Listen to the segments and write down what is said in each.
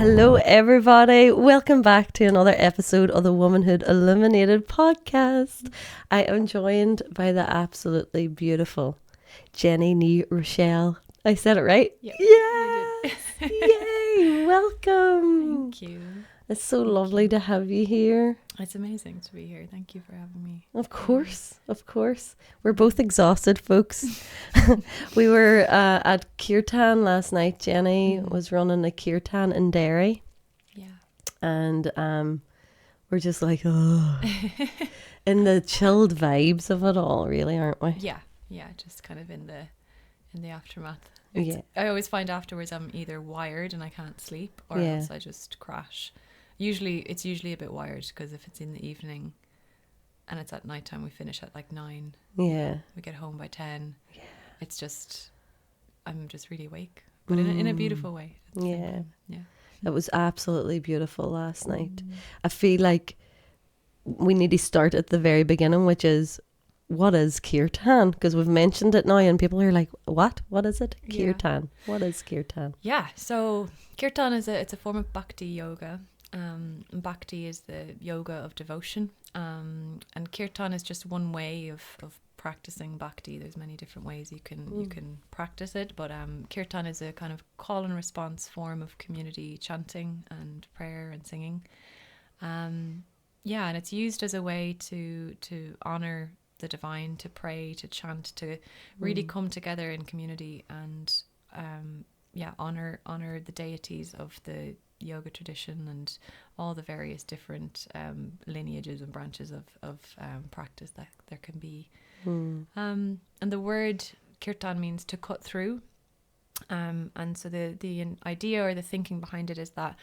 Hello everybody, welcome back to another episode of the Wombynhood Illuminated Podcast. I am joined by the absolutely beautiful Jenny Ní Ruiséil. I said it right? Yep, Yes! Yay! Welcome! Thank you. It's so lovely to have you here. It's amazing to be here. Thank you for having me. Of course. We're both exhausted, folks. We were at Kirtan last night. Jenny was running a Kirtan in Derry. Yeah. And we're just like, oh, in the chilled vibes of it all, really, aren't we? Yeah, just kind of in the aftermath. Yeah. I always find afterwards I'm either wired and I can't sleep, or else I just crash. It's usually a bit wired, because if it's in the evening and it's at nighttime, we finish at like 9. Yeah. We get home by 10. Yeah. It's just, I'm just really awake, but in a beautiful way. At the same Yeah. time. Yeah. It was absolutely beautiful last night. I feel like we need to start at the very beginning, which is, what is Kirtan? Because we've mentioned it now and people are like, what? What is it? Kirtan. Yeah. What is Kirtan? Yeah, so Kirtan it's a form of bhakti yoga. Bhakti is the yoga of devotion, and Kirtan is just one way of practicing bhakti. There's many different ways you can practice it, but Kirtan is a kind of call and response form of community chanting and prayer and singing. And it's used as a way to honor the divine, to pray, to chant, to really come together in community and honor the deities of the yoga tradition and all the various different lineages and branches of practice that there can be. And the word kirtan means to cut through, and so the idea or the thinking behind it is that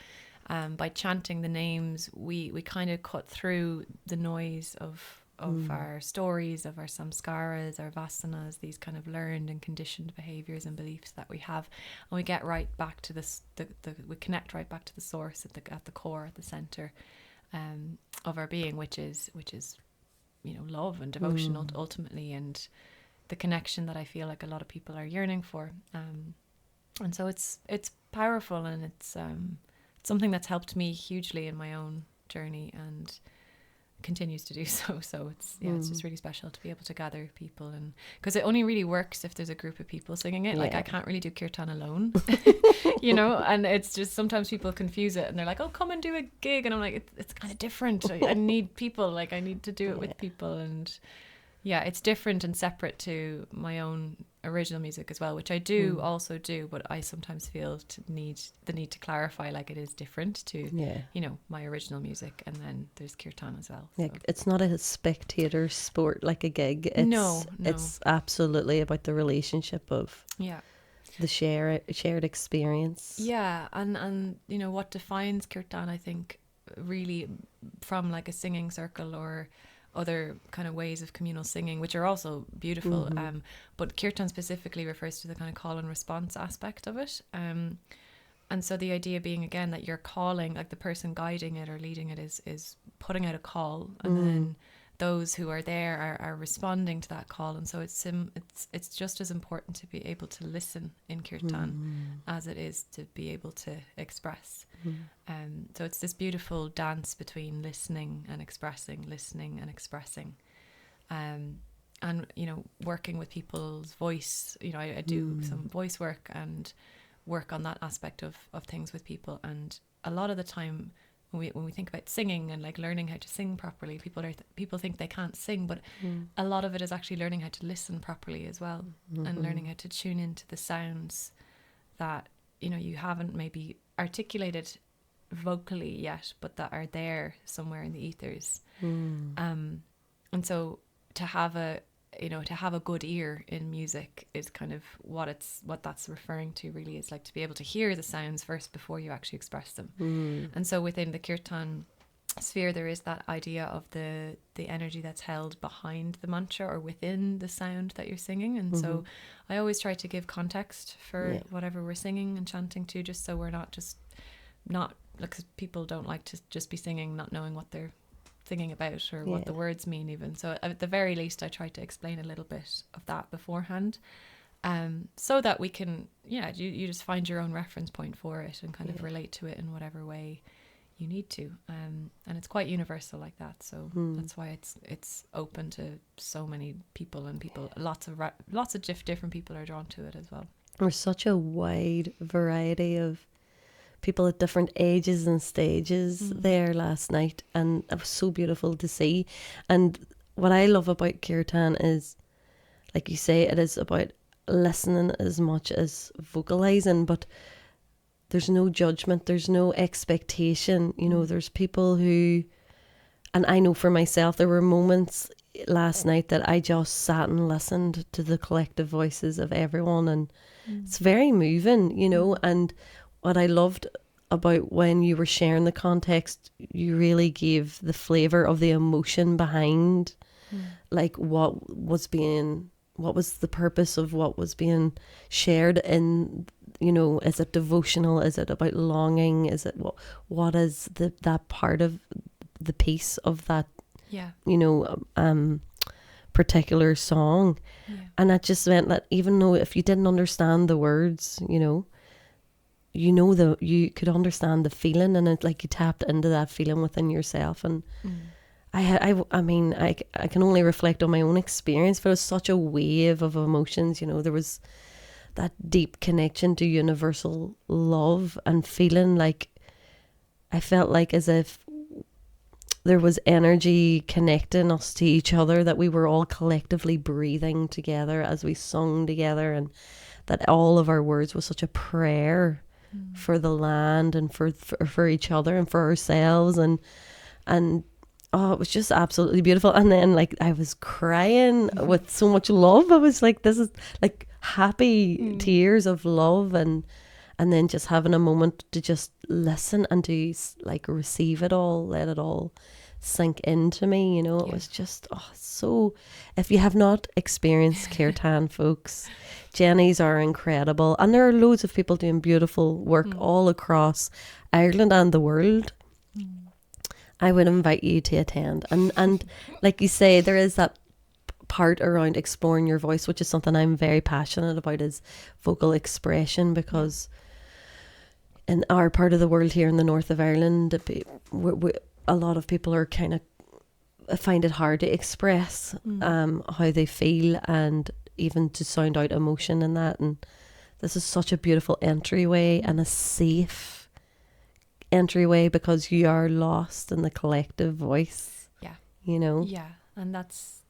by chanting the names we kind of cut through the noise of our stories, of our samskaras, our vasanas, these kind of learned and conditioned behaviors and beliefs that we have, and we get right back to we connect right back to the source at the core, at the center of our being, which is love and devotion ultimately, and the connection that I feel like a lot of people are yearning for, and so it's powerful, and it's something that's helped me hugely in my own journey and continues to do so. So it's just really special to be able to gather people, and because it only really works if there's a group of people singing it. Like I can't really do kirtan alone, and it's just sometimes people confuse it and they're like, oh, come and do a gig, and I'm like, it's kind of different. I need people, like I need to do it with people, and it's different and separate to my own original music as well, which I do also do, but I sometimes feel the need to clarify, like it is different to my original music, and then there's kirtan as well. So. It's not a spectator sport like a gig. It's absolutely about the relationship of the shared experience. And what defines kirtan, I think, really from like a singing circle or other kind of ways of communal singing, which are also beautiful, but kirtan specifically refers to the kind of call and response aspect of it, and so the idea being, again, that you're calling, like the person guiding it or leading it is putting out a call, and then those who are there are responding to that call, and so it's just as important to be able to listen in kirtan as it is to be able to express. So it's this beautiful dance between listening and expressing, and working with people's voice. I do some voice work and work on that aspect of things with people, and a lot of the time when we think about singing and like learning how to sing properly, people think they can't sing, but a lot of it is actually learning how to listen properly as well, and learning how to tune into the sounds that you haven't maybe articulated vocally yet, but that are there somewhere in the ethers. And so to have a good ear in music is kind of what that's referring to, really, is like to be able to hear the sounds first before you actually express them. And so within the kirtan sphere, there is that idea of the energy that's held behind the mantra or within the sound that you're singing. And so I always try to give context for whatever we're singing and chanting to, just so we're not because people don't like to just be singing not knowing what they're singing about or what the words mean even. So at the very least I try to explain a little bit of that beforehand, So that we can, you just find your own reference point for it and kind of relate to it in whatever way you need to. And it's quite universal like that. So that's why it's open to so many people, and lots of different people are drawn to it as well. There's such a wide variety of people at different ages and stages there last night, and it was so beautiful to see. And what I love about kirtan is, like you say, it is about listening as much as vocalizing, but there's no judgment, there's no expectation. There's people who, and I know for myself, there were moments last night that I just sat and listened to the collective voices of everyone, and it's very moving, and what I loved about when you were sharing the context, you really gave the flavour of the emotion behind like what was the purpose of what was being shared in, is it devotional, is it about longing, is it what is that part of the piece of that particular song. And that just meant that even though if you didn't understand the words, you could understand the feeling, and it, like, you tapped into that feeling within yourself. And I mean, I can only reflect on my own experience, but it was such a wave of emotions. There was that deep connection to universal love and feeling like, I felt like as if there was energy connecting us to each other, that we were all collectively breathing together as we sung together, and that all of our words was such a prayer for the land and for each other and for ourselves, and oh, it was just absolutely beautiful. And then, like, I was crying with so much love. I was like, this is like happy tears of love, and then just having a moment to just listen and to like receive it all, let it all sink into me. It was just so. If you have not experienced kirtan, folks, Jenny's are incredible, and there are loads of people doing beautiful work all across Ireland and the world. I would invite you to attend, and like you say, there is that part around exploring your voice, which is something I'm very passionate about, is vocal expression, because in our part of the world here in the north of Ireland, a lot of people are kind of find it hard to express how they feel, and even to sound out emotion in that. And this is such a beautiful entryway, and a safe entryway, because you are lost in the collective voice. Yeah, and that's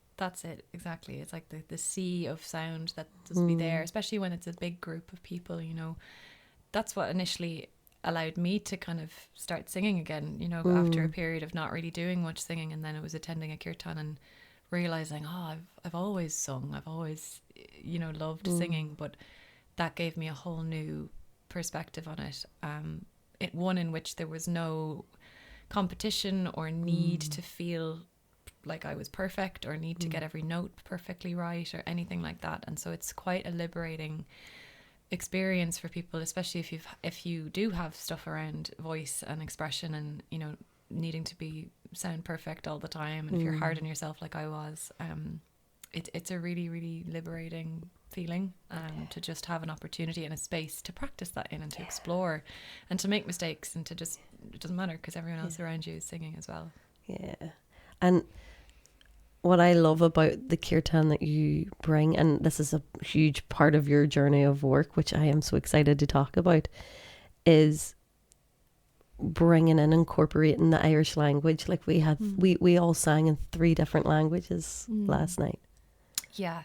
it exactly. It's like the sea of sound that just be there, especially when it's a big group of people. That's what initially allowed me to kind of start singing again, after a period of not really doing much singing. And then it was attending a kirtan and realizing, I've always sung, I've always loved singing, but that gave me a whole new perspective on it. One in which there was no competition or need to feel like I was perfect, or need to get every note perfectly right, or anything like that. And so it's quite a liberating experience for people, especially if you do have stuff around voice and expression, and needing to sound perfect all the time, and if you're hard on yourself like I was, it's a really, really liberating feeling, to just have an opportunity and a space to practice that in, and to explore and to make mistakes, and to just, it doesn't matter, because everyone else around you is singing as well. And what I love about the kirtan that you bring, and this is a huge part of your journey of work, which I am so excited to talk about, is bringing in, incorporating the Irish language. Like we had, we all sang in 3 different languages last night. Yeah,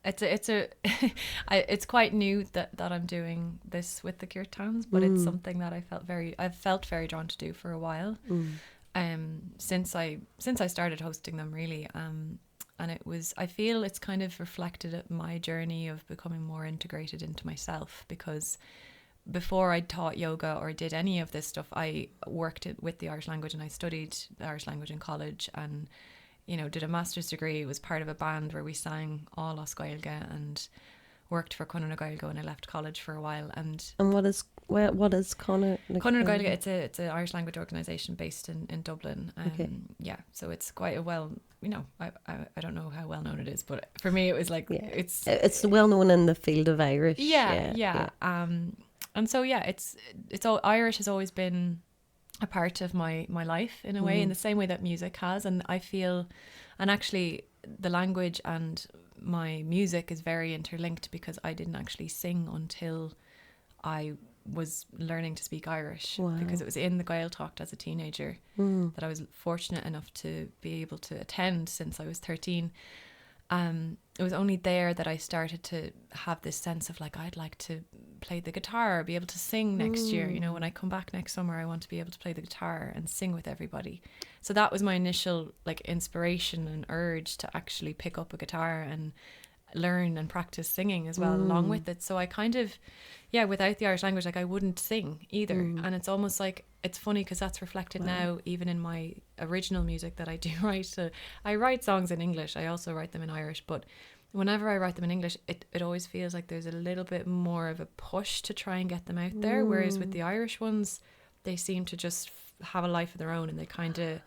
it's quite new that I'm doing this with the kirtans, but it's something that I've felt very drawn to do for a while, since I started hosting them, really, and I feel it's kind of reflected my journey of becoming more integrated into myself, because before I taught yoga or did any of this stuff, I worked with the Irish language, and I studied the Irish language in college, and did a master's degree, was part of a band where we sang all Os Gaeilge, and worked for Conor na Gaeilge when I left college for a while. And what is Conor na Conor na Gaeilge? Gaeilge, it's an Irish language organisation based in Dublin. Okay. Yeah, so it's quite a well, I don't know how well known it is, but for me it was like, it's well known in the field of Irish. Yeah. And so it's all Irish has always been a part of my life in a way, in the same way that music has. And I feel, and actually the language and my music is very interlinked, because I didn't actually sing until I was learning to speak Irish. Wow. Because it was in the Gaeltacht as a teenager that I was fortunate enough to be able to attend since I was 13. It was only there that I started to have this sense of like, I'd like to play the guitar, be able to sing next year. When I come back next summer, I want to be able to play the guitar and sing with everybody. So that was my initial like inspiration and urge to actually pick up a guitar and learn and practice singing as well along with it. So I kind of, without the Irish language, like I wouldn't sing either. And it's almost like, it's funny because that's reflected now even in my original music that I do write. So I write songs in English, I also write them in Irish, but whenever I write them in English, it always feels like there's a little bit more of a push to try and get them out there, whereas with the Irish ones, they seem to just have a life of their own and they kind of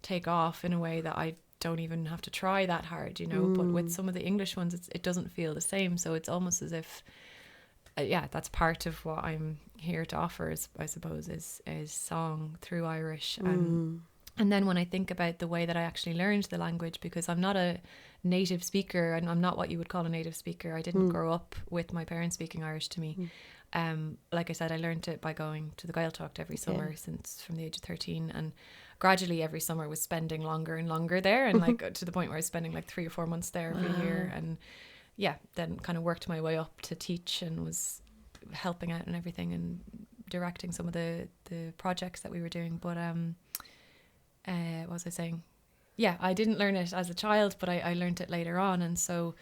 take off in a way that I don't even have to try that hard, but with some of the English ones it doesn't feel the same. So it's almost as if that's part of what I'm here to offer, is I suppose is song through Irish. And then when I think about the way that I actually learned the language, because I'm not a native speaker and I'm not what you would call a native speaker, I didn't grow up with my parents speaking Irish to me. Like I said, I learned it by going to the Gaeltacht every summer since from the age of 13, and gradually every summer was spending longer and longer there, and like to the point where I was spending like 3 or 4 months there every year. And then kind of worked my way up to teach and was helping out and everything and directing some of the projects that we were doing. But what was I saying? I didn't learn it as a child, but I learned it later on. And so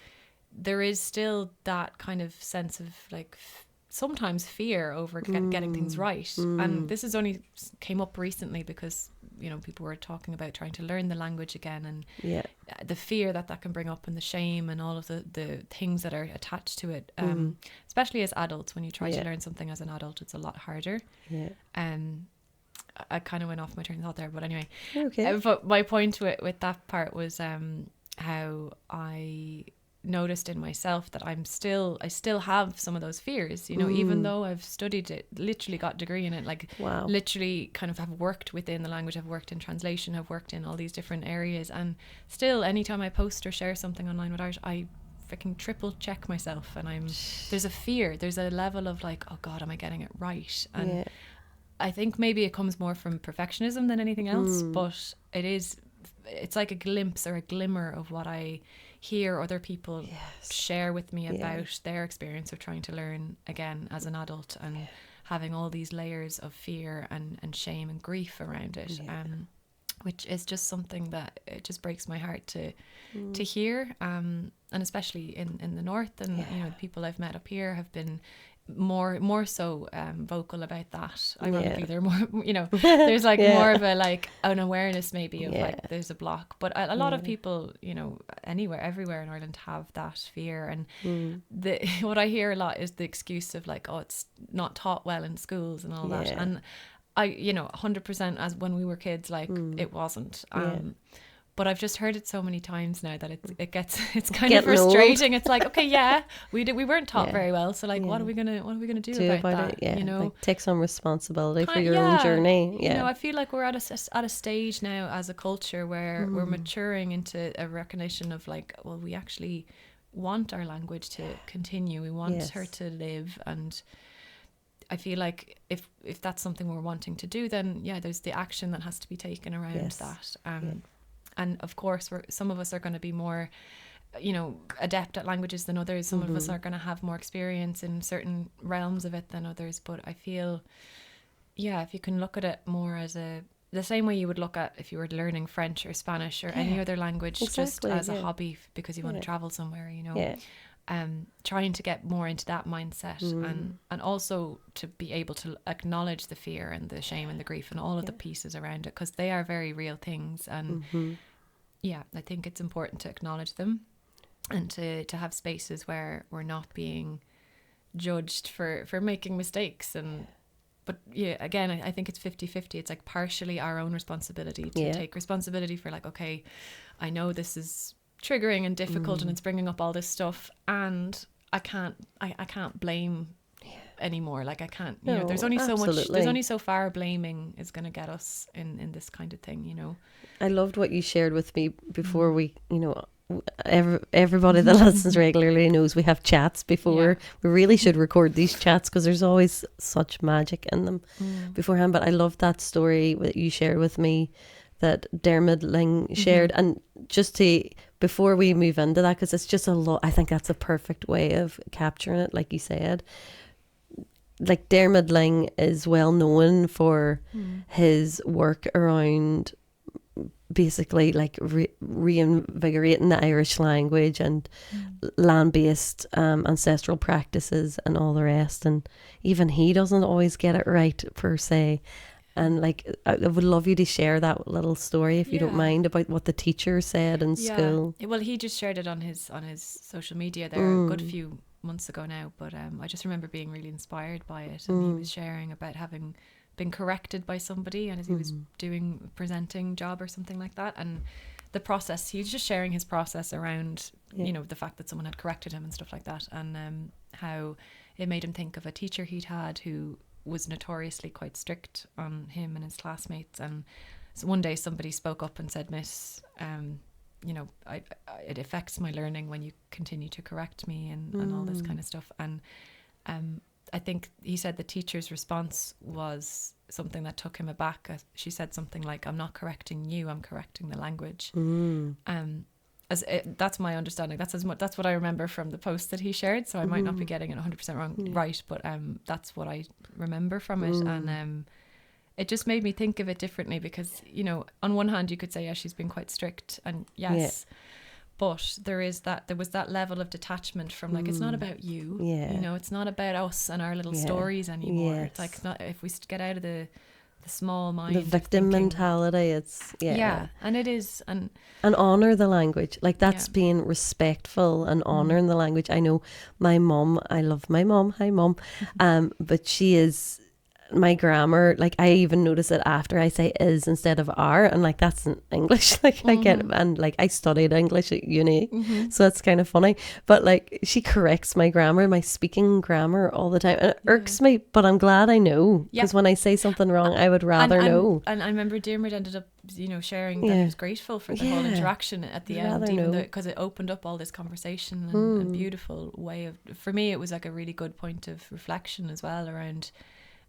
there is still that kind of sense of like sometimes fear over getting things right. And this is only came up recently because people were talking about trying to learn the language again, and the fear that can bring up, and the shame and all of the things that are attached to it, especially as adults. When you try to learn something as an adult, it's a lot harder. I kind of went off my train of thought there, but anyway. Okay. But my point with that part was how I noticed in myself that I still have some of those fears, even though I've studied it, literally got a degree in it, like literally kind of have worked within the language, I've worked in translation, I've worked in all these different areas, and still anytime I post or share something online with Irish, I freaking triple check myself, and there's a fear, there's a level of like, oh God, am I getting it right? And I think maybe it comes more from perfectionism than anything else, but it's like a glimpse or a glimmer of what I hear other people share with me about their experience of trying to learn again as an adult, and having all these layers of fear and shame and grief around it, which is just something that it just breaks my heart to hear, and especially in the north, and the people I've met up here have been more so vocal about that. Ironically, they're more, there's like more of a like an awareness maybe of like there's a block, but a lot of people, everywhere in Ireland have that fear, and what I hear a lot is the excuse of like, oh, it's not taught well in schools and all that, and I 100% as when we were kids, like it wasn't. But I've just heard it so many times now that it's kind of frustrating. It's like, okay, we weren't taught very well, so like what are we gonna do about that? It? Like, take some responsibility for your own journey. I feel like we're at a stage now as a culture where we're maturing into a recognition of like, well, we actually want our language to continue. We want her to live, and I feel like if that's something we're wanting to do, then there's the action that has to be taken around that. And of course, some of us are going to be more, adept at languages than others. Some of us are going to have more experience in certain realms of it than others. But I feel, if you can look at it more as the same way you would look at if you were learning French or Spanish or any other language, just as a hobby because you want to travel somewhere, trying to get more into that mindset, and also to be able to acknowledge the fear and the shame and the grief and all of the pieces around it, because they are very real things, and I think it's important to acknowledge them. and to have spaces where we're not being judged for making mistakes. And but yeah, again, I think it's 50-50. It's like partially our own responsibility to take responsibility for like, okay, I know this is triggering and difficult and it's bringing up all this stuff, and I can't blame anymore. Like I can't, you know, there's only so much, there's only so far blaming is going to get us in this kind of thing, you know. I loved what you shared with me before we, you know, everybody that listens regularly knows we have chats before. We really should record these chats because there's always such magic in them beforehand. But I loved that story that you shared with me that Dermot Ling shared. And just to, before we move into that, because it's just a lot, I think that's a perfect way of capturing it, like you said. Like Dermot Ling is well known for his work around basically like reinvigorating the Irish language and land-based ancestral practices and all the rest, and even he doesn't always get it right per se. And like I would love you to share that little story if you don't mind, about what the teacher said in school. Well, he just shared it on his social media there a good few months ago now, but I just remember being really inspired by it. And he was sharing about having been corrected by somebody, and as he was doing a presenting job or something like that, and the process, he was just sharing his process around you know, the fact that someone had corrected him and stuff like that, and how it made him think of a teacher he'd had who was notoriously quite strict on him and his classmates. And so one day somebody spoke up and said, Miss, you know, it affects my learning when you continue to correct me and all this kind of stuff. And I think he said the teacher's response was something that took him aback. She said something like, I'm not correcting you, I'm correcting the language. That's my understanding. That's what I remember from the post that he shared. So I might not be getting it 100% right, but that's what I remember from it. And it just made me think of it differently, because, you know, on one hand you could say, yeah, she's been quite strict, and yes, but there was that level of detachment from like, it's not about you, you know, it's not about us and our little stories anymore. It's like, it's not, if we get out of the small mind, the victim mentality, it's and it is, and honor the language, like that's being respectful and honoring the language. I know my mom, I love my mom, hi mom, but she is, my grammar, like I even notice it after I say is instead of are, and like that's in English, like I get, and like I studied English at uni, so it's kind of funny, but like she corrects my grammar, my speaking grammar all the time, and it irks me, but I'm glad I know, because when I say something wrong I would rather know. And I remember Dermot ended up, you know, sharing that he was grateful for the whole interaction at the end, even though, because it opened up all this conversation and beautiful way of, for me it was like a really good point of reflection as well around,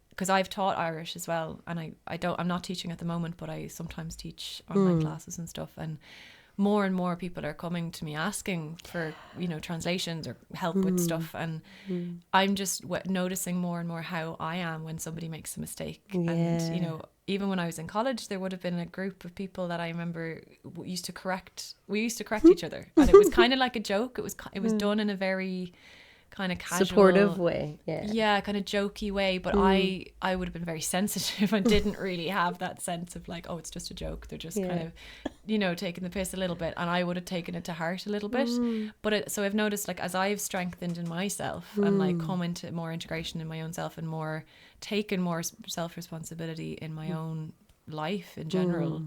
because I've taught Irish as well, and I'm not teaching at the moment, but I sometimes teach online classes and stuff, and more people are coming to me asking for, you know, translations or help with stuff, and I'm just noticing more and more how I am when somebody makes a mistake. And, you know, even when I was in college, there would have been a group of people that I remember we used to correct each other, and it was kind of like a joke. It was done in a very kind of casual, supportive way, kind of jokey way, but I would have been very sensitive and didn't really have that sense of like, oh, it's just a joke, they're just kind of, you know, taking the piss a little bit, and I would have taken it to heart a little bit. But so I've noticed, like, as I've strengthened in myself and like come into more integration in my own self and more taken more self-responsibility in my own life in general,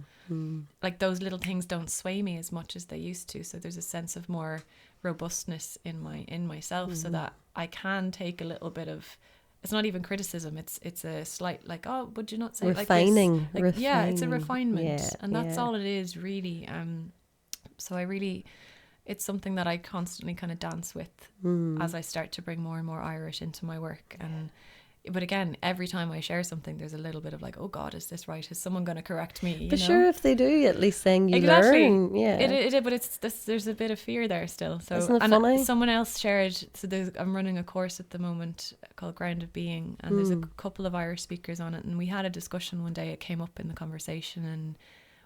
like those little things don't sway me as much as they used to, so there's a sense of more robustness in myself, so that I can take a little bit of, it's not even criticism, it's a slight like, oh, would you not say refining, like this? Like, it's a refinement, and that's all it is really. So I really, it's something that I constantly kind of dance with as I start to bring more and more Irish into my work. And but again, every time I share something, there's a little bit of like, oh God, is this right? Is someone going to correct me? But sure, if they do, at least then you learn. But there's a bit of fear there still. So, isn't it funny? Someone else shared. So I'm running a course at the moment called Grounded Being, and there's a couple of Irish speakers on it, and we had a discussion one day. It came up in the conversation, and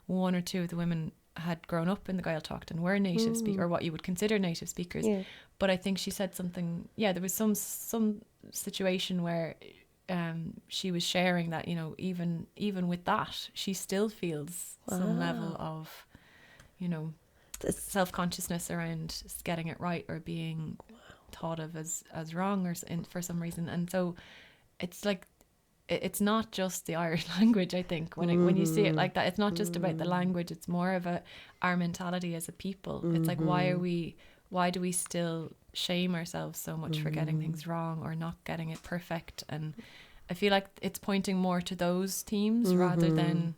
one or two of the women had grown up in the Gaeltacht and were native speakers, or what you would consider native speakers. But I think she said something. Yeah, there was some situation where she was sharing that, you know, even with that, she still feels some level of, you know, self-consciousness around getting it right or being thought of as wrong or for some reason. And so it's like, it's not just the Irish language, I think, when you see it like that. It's not just about the language, it's more about our mentality as a people. It's like, why do we still shame ourselves so much for getting things wrong or not getting it perfect? And I feel like it's pointing more to those themes rather than,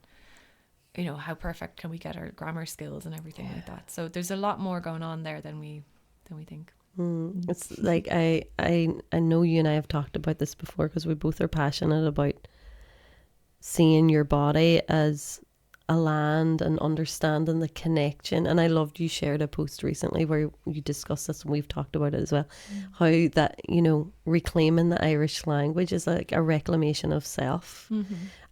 you know, how perfect can we get our grammar skills and everything like that. So there's a lot more going on there than we think. It's like I know you and I have talked about this before, because we both are passionate about seeing your body as a land and understanding the connection. And I loved, you shared a post recently where you discussed this, and we've talked about it as well, how that, you know, reclaiming the Irish language is like a reclamation of self.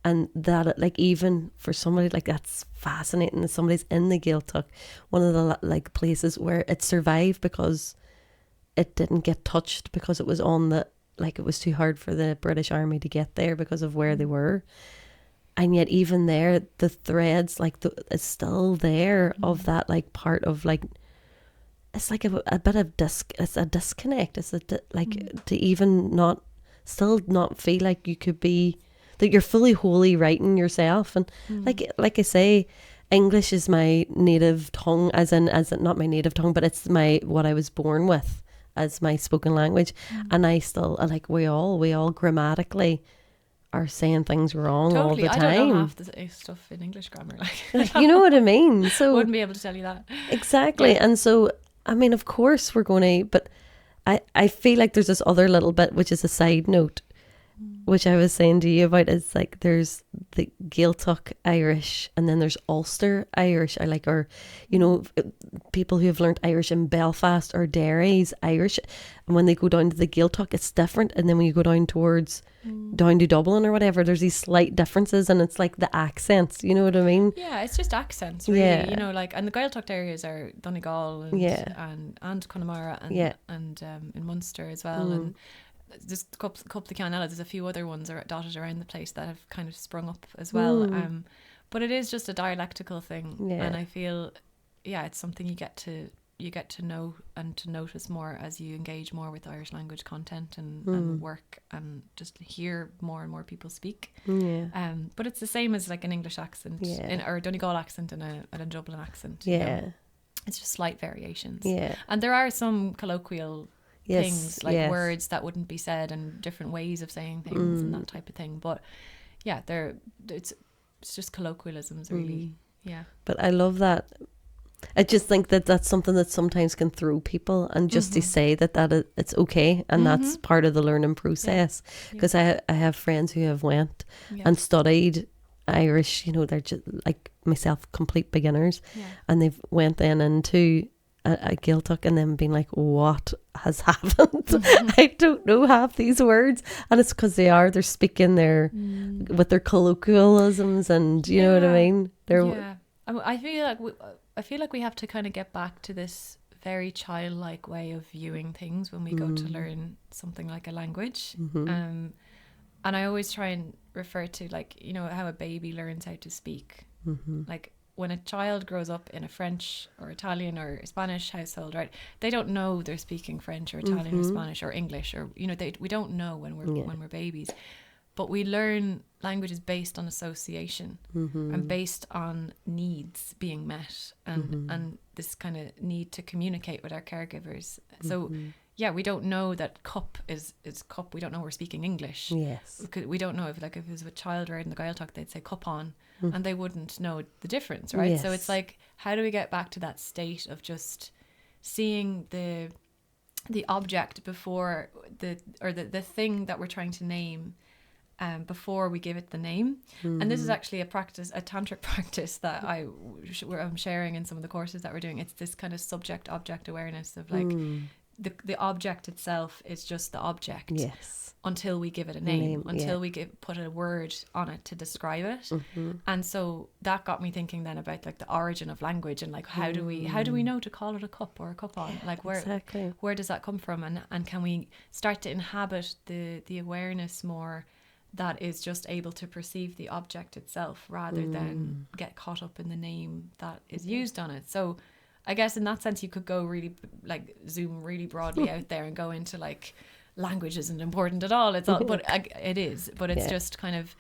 And that, like, even for somebody, like, that's fascinating, that somebody's in the Gaeltacht, one of the like places where it survived because it didn't get touched, because it was on the, like, it was too hard for the British Army to get there because of where they were. And yet even there, the threads, like, it's still there of that, like, part of, like, it's like a bit of it's a disconnect. It's like to even still not feel like you could be, that you're fully wholly writing yourself. And like I say, English is my native tongue, as not my native tongue, but it's what I was born with as my spoken language. And I still, like, we all grammatically are saying things wrong all the time. I don't know half the stuff in English grammar, like you know what I mean? So I wouldn't be able to tell you that. Exactly. And so, I mean, of course we're going to, but I feel like there's this other little bit, which is a side note, which I was saying to you about, is like, there's the Gaeltacht Irish, and then there's Ulster Irish. I like, or, you know, people who have learned Irish in Belfast or Derry's Irish, and when they go down to the Gaeltacht, it's different. And then when you go down towards down to Dublin or whatever, there's these slight differences, and it's like the accents, you know what I mean? Yeah, it's just accents, really. You know, like, and the Gaeltacht areas are Donegal and Connemara and in Munster as well, and there's a couple of Cianella. There's a few other ones are dotted around the place that have kind of sprung up as well. But it is just a dialectical thing, and I feel, it's something you get to know and to notice more as you engage more with Irish language content and work, and just hear more and more people speak. But it's the same as like an English accent or a Donegal accent and a Dublin accent. You know? It's just slight variations. And there are some colloquial things, like words that wouldn't be said and different ways of saying things and that type of thing. But it's just colloquialisms, really. But I love that. I just think that that's something that sometimes can throw people, and just to say that it's okay, and that's part of the learning process. Because I have friends who have went and studied Irish, you know, they're just like myself, complete beginners, and they've went then into a Gaeltacht and then been like, what has happened? I don't know half these words, and it's because they're speaking with their colloquialisms, and you know what I mean. I feel like we have to kind of get back to this very childlike way of viewing things when we go to learn something like a language. And I always try and refer to, like, you know, how a baby learns how to speak. Like, when a child grows up in a French or Italian or Spanish household, right, they don't know they're speaking French or Italian or Spanish or English, or, you know, we don't know when we're babies. But we learn languages based on association and based on needs being met, and this kind of need to communicate with our caregivers. So we don't know that cup is cup. We don't know we're speaking English. Yes. We don't know if it was a child reared in the Gaeltacht, they'd say cup on, and they wouldn't know the difference, right? Yes. So it's like, how do we get back to that state of just seeing the object before the thing that we're trying to name, before we give it the name. And this is actually a tantric practice that I'm sharing in some of the courses that we're doing. It's this kind of subject-object awareness of, like, the object itself is just the object until we give it a name, until we put a word on it to describe it. And so that got me thinking then about, like, the origin of language, and, like, how do we know to call it a cup or a cup on, like, where does that come from, and can we start to inhabit the awareness more that is just able to perceive the object itself rather than get caught up in the name that is used on it. So I guess in that sense you could go really like zoom really broadly out there and go into like language isn't important at all. It's all, but it is. But it's just kind of,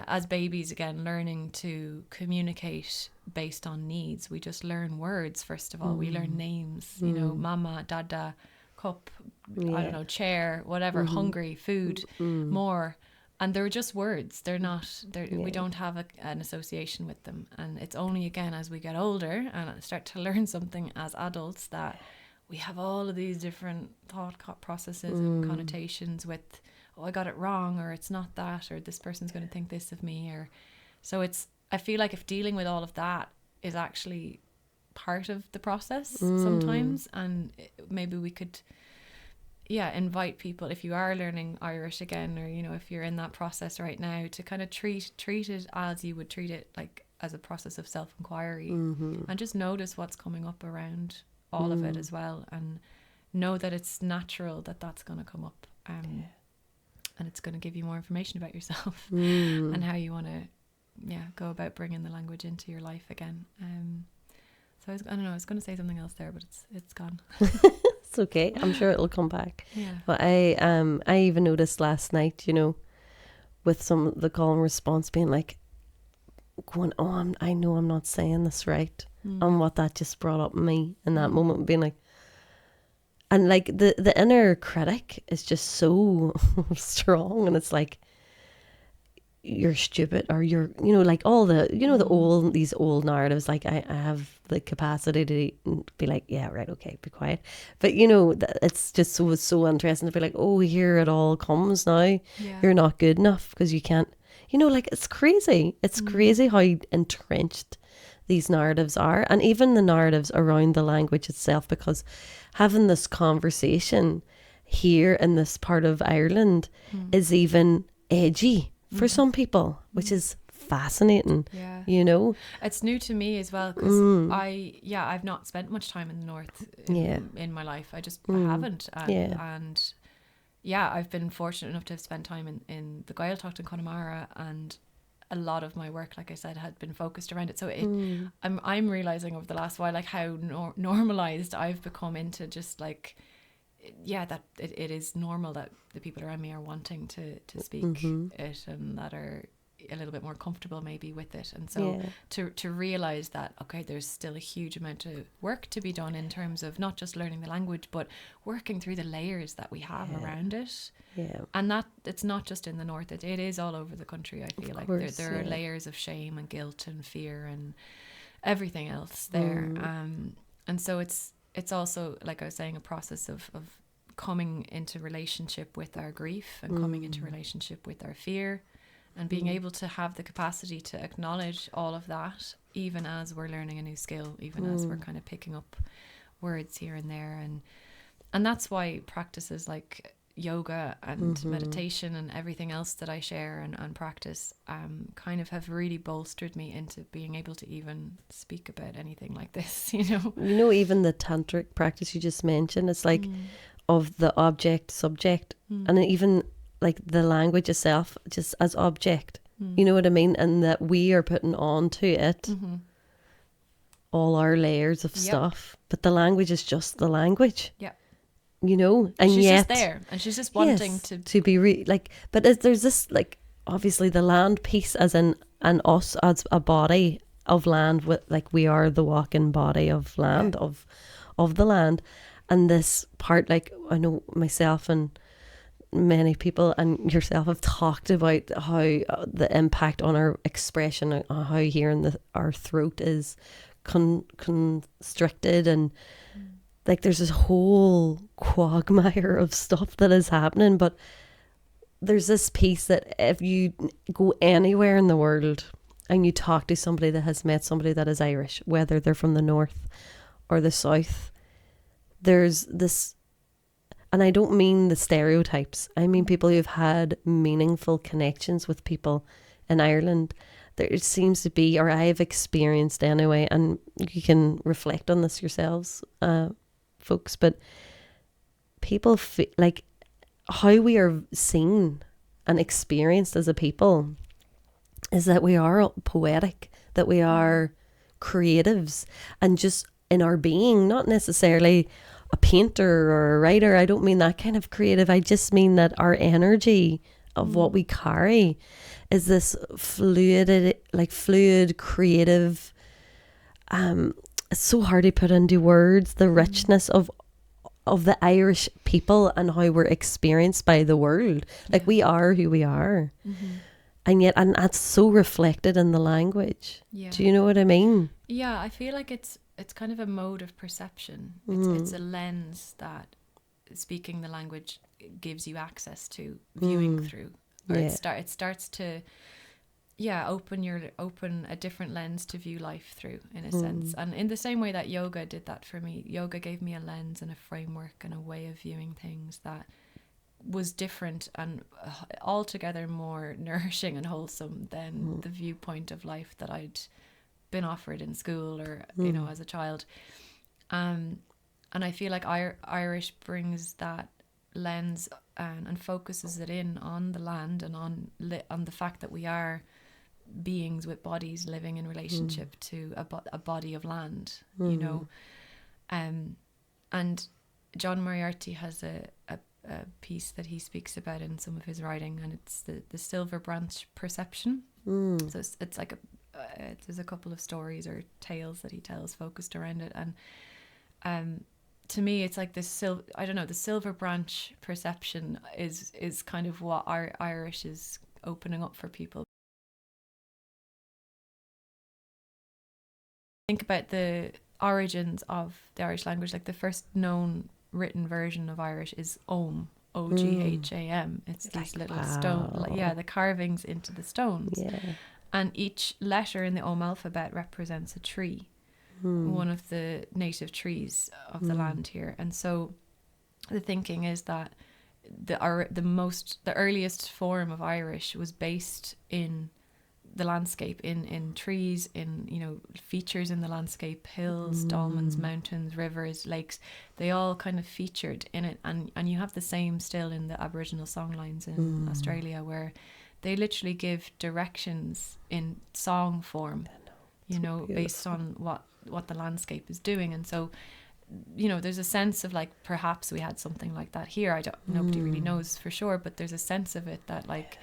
as babies, again, learning to communicate based on needs. We just learn words, first of all. We learn names, you know, mama, dada, cup, I don't know, chair, whatever, hungry, food, more. And they're just words. They're not, we don't have an association with them. And it's only, again, as we get older and start to learn something as adults that we have all of these different thought processes and connotations with, oh, I got it wrong, or it's not that, or this person's going to think this of me. Or so I feel like if dealing with all of that is actually part of the process sometimes, and maybe we could invite people, if you are learning Irish again, or, you know, if you're in that process right now, to kind of treat it as you would treat it, like as a process of self-inquiry, and just notice what's coming up around all of it as well, and know that it's natural that that's going to come up, and it's going to give you more information about yourself and how you want to go about bringing the language into your life again. So I don't know, I was going to say something else there, but it's gone. It's okay, I'm sure it'll come back. But I even noticed last night, you know, with some of the call and response being like going, oh, I know I'm not saying this right, and what that just brought up in me in that moment, being like, and like the inner critic is just so strong, and it's like, you're stupid, or you're, you know, like all the, you know, these old narratives, like I have the capacity to be like, yeah, right, okay, be quiet. But you know, it's just so interesting to be like, oh, here it all comes now. You're not good enough because you can't, you know, like it's crazy. It's crazy how entrenched these narratives are, and even the narratives around the language itself, because having this conversation here in this part of Ireland is even edgy for some people, which is fascinating. You know, it's new to me as well, because I've not spent much time in the north in my life. I just haven't, and I've been fortunate enough to have spent time in the Gaeltacht in Connemara, and a lot of my work, like I said, had been focused around it. So I'm realizing over the last while, like how normalized I've become into just like, that it is normal that the people around me are wanting to speak it, and that are a little bit more comfortable maybe with it. And so to realize that, okay, there's still a huge amount of work to be done in terms of not just learning the language, but working through the layers that we have around it. And that it's not just in the north, it is all over the country. I feel like there are layers of shame and guilt and fear and everything else there. And so it's also, like I was saying, a process of coming into relationship with our grief, and coming into relationship with our fear, and being able to have the capacity to acknowledge all of that, even as we're learning a new skill, even as we're kind of picking up words here and there. And that's why practices like yoga and meditation and everything else that I share and practice kind of have really bolstered me into being able to even speak about anything like this, you know. You know, even the tantric practice you just mentioned, it's like of the object subject, and even like the language itself just as object, you know what I mean, and that we are putting onto it all our layers of stuff, but the language is just the language, you know, and she's yet just there, and she's just wanting to be like, but there's this, like, obviously the land piece, as in, and us as a body of land, with like we are the walking body of land, of the land. And this part, like, I know myself and many people and yourself have talked about how the impact on our expression, how hearing our throat is constricted, and like there's this whole quagmire of stuff that is happening. But there's this piece that if you go anywhere in the world and you talk to somebody that has met somebody that is Irish, whether they're from the north or the south, there's this, and I don't mean the stereotypes, I mean people who've had meaningful connections with people in Ireland. There seems to be, or I've experienced anyway, and you can reflect on this yourselves, folks, but people feel like how we are seen and experienced as a people is that we are poetic, that we are creatives, and just in our being, not necessarily a painter or a writer. I don't mean that kind of creative. I just mean that our energy of what we carry is this fluid, creative, it's so hard to put into words, the richness of the Irish people and how we're experienced by the world. Like, we are who we are. And yet, and that's so reflected in the language. Yeah. Do you know what I mean? Yeah, I feel like it's kind of a mode of perception. It's a lens that speaking the language gives you access to viewing through. Or it starts to open a different lens to view life through, in a sense. And in the same way that yoga did that for me, yoga gave me a lens and a framework and a way of viewing things that was different and altogether more nourishing and wholesome than the viewpoint of life that I'd been offered in school or you know, as a child. And I feel like Irish brings that lens and focuses it in on the land and on the fact that we are beings with bodies living in relationship to a body of land, you know. And John Moriarty has a piece that he speaks about in some of his writing, and it's the silver branch perception. So it's like there's a couple of stories or tales that he tells focused around it, and to me it's like this the silver branch perception is kind of what our Irish is opening up for people. Think about the origins of the Irish language. Like, the first known written version of Irish is Ogham, Ogham. It's these little stone, the carvings into the stones. And each letter in the Ogham alphabet represents a tree, one of the native trees of the land here. And so the thinking is that the earliest form of Irish was based in the landscape, in trees, in, you know, features in the landscape, hills, dolmens, mountains, rivers, lakes. They all kind of featured in it, and you have the same still in the Aboriginal songlines in Australia, where they literally give directions in song form, you know, beautiful, based on what the landscape is doing. And so, you know, there's a sense of like, perhaps we had something like that here. Nobody really knows for sure, but there's a sense of it that, like,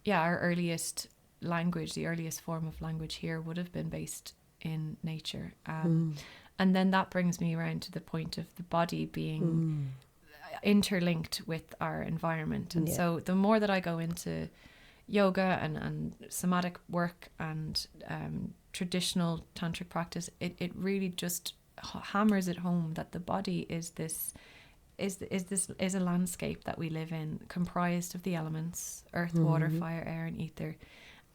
our earliest language, the earliest form of language here, would have been based in nature. And then that brings me around to the point of the body being interlinked with our environment. And so the more that I go into yoga and somatic work and traditional tantric practice, it really just hammers it home that the body is a landscape that we live in, comprised of the elements: earth, water, fire, air, and ether.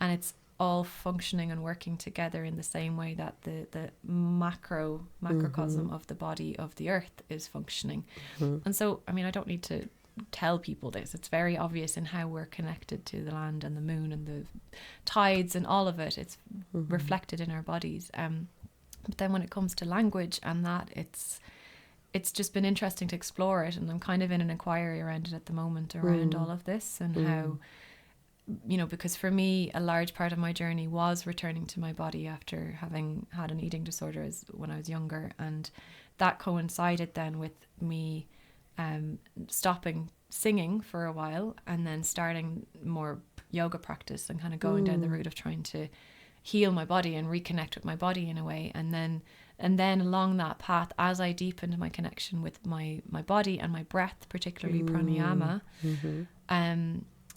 And it's all functioning and working together in the same way that the macrocosm of the body of the earth is functioning. And so, I mean, I don't need to tell people this. It's very obvious in how we're connected to the land and the moon and the tides and all of it. It's reflected in our bodies. But then when it comes to language and that, it's just been interesting to explore it. And I'm kind of in an inquiry around it at the moment, around all of this and how, you know, because for me, a large part of my journey was returning to my body after having had an eating disorder when I was younger. And that coincided then with me stopping singing for a while and then starting more yoga practice and kind of going down the route of trying to heal my body and reconnect with my body in a way. And then along that path, as I deepened my connection with my body and my breath, particularly pranayama,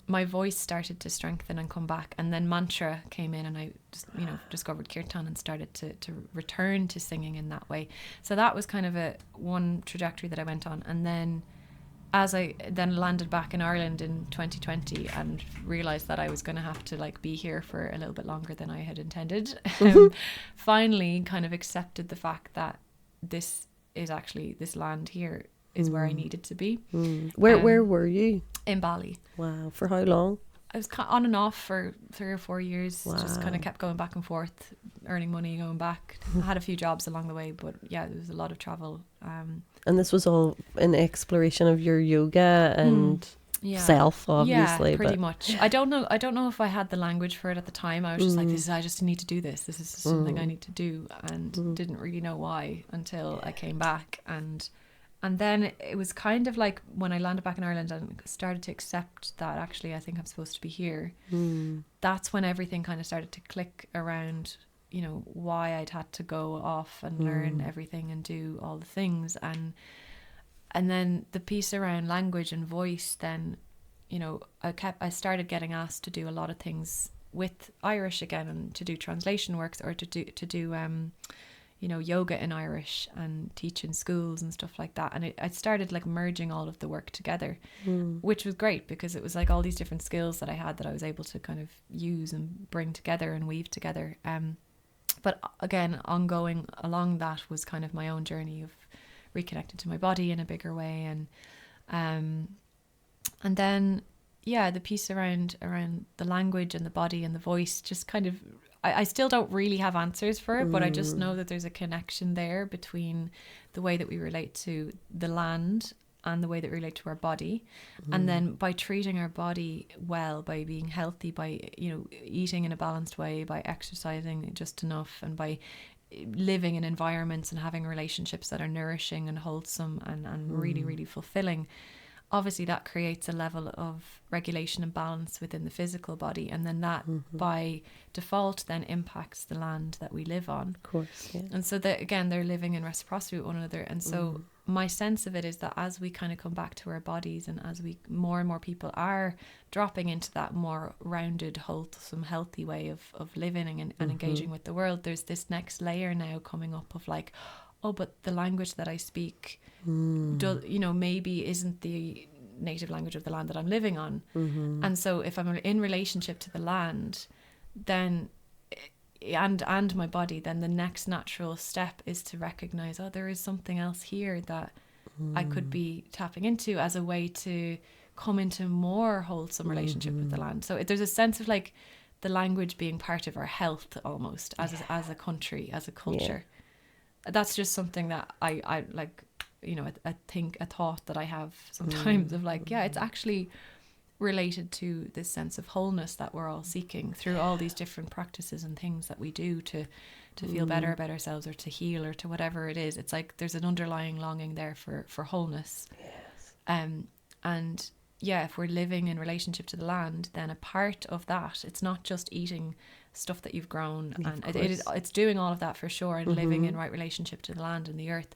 my voice started to strengthen and come back. And then mantra came in, and I just, you know, discovered kirtan and started to return to singing in that way. So that was kind of one trajectory that I went on. And then as I then landed back in Ireland in 2020 and realized that I was going to have to like be here for a little bit longer than I had intended, finally kind of accepted the fact that this land here is where I needed to be. Where were you? In Bali. Wow. For how long? I was on and off for 3 or 4 years. Wow. Just kind of kept going back and forth, earning money, going back. I had a few jobs along the way, but yeah, there was a lot of travel. And this was all an exploration of your yoga and... self, obviously. Yeah, pretty but much. I don't know if I had the language for it at the time. I was just like, I just need to do this. This is something I need to do, and didn't really know why until I came back. And then it was kind of like when I landed back in Ireland and started to accept that actually I think I'm supposed to be here. That's when everything kind of started to click around, you know, why I'd had to go off and learn everything and do all the things. And then the piece around language and voice, then, you know, I started getting asked to do a lot of things with Irish again, and to do translation works, or to do you know, yoga in Irish and teach in schools and stuff like that. And I started like merging all of the work together, which was great because it was like all these different skills that I had that I was able to kind of use and bring together and weave together. But again, ongoing along that was kind of my own journey of reconnecting to my body in a bigger way. And then, yeah, the piece around the language and the body and the voice just kind of, I still don't really have answers for it, but I just know that there's a connection there between the way that we relate to the land and the way that we relate to our body. And then by treating our body well, by being healthy, by, you know, eating in a balanced way, by exercising just enough, and by living in environments and having relationships that are nourishing and wholesome and really, really fulfilling, obviously that creates a level of regulation and balance within the physical body, and then that by default then impacts the land that we live on. Of course, yeah. And so that, again, they're living in reciprocity with one another. And so my sense of it is that as we kind of come back to our bodies, and as we more and more people are dropping into that more rounded, wholesome, healthy way of living and engaging with the world, there's this next layer now coming up of like, oh, but the language that I speak, you know, maybe isn't the native language of the land that I'm living on. And so if I'm in relationship to the land, then and my body, then the next natural step is to recognize, oh, there is something else here that I could be tapping into as a way to come into more wholesome relationship with the land. So there's a sense of like the language being part of our health almost as a country, as a culture. That's just something that I like, you know, I think a thought that I have sometimes of like, yeah, it's actually related to this sense of wholeness that we're all seeking through all these different practices and things that we do to feel better about ourselves, or to heal, or to whatever it is. It's like there's an underlying longing there for wholeness. And yeah, if we're living in relationship to the land, then a part of that, it's not just eating stuff that you've grown, and it's doing all of that for sure, and living in right relationship to the land and the earth,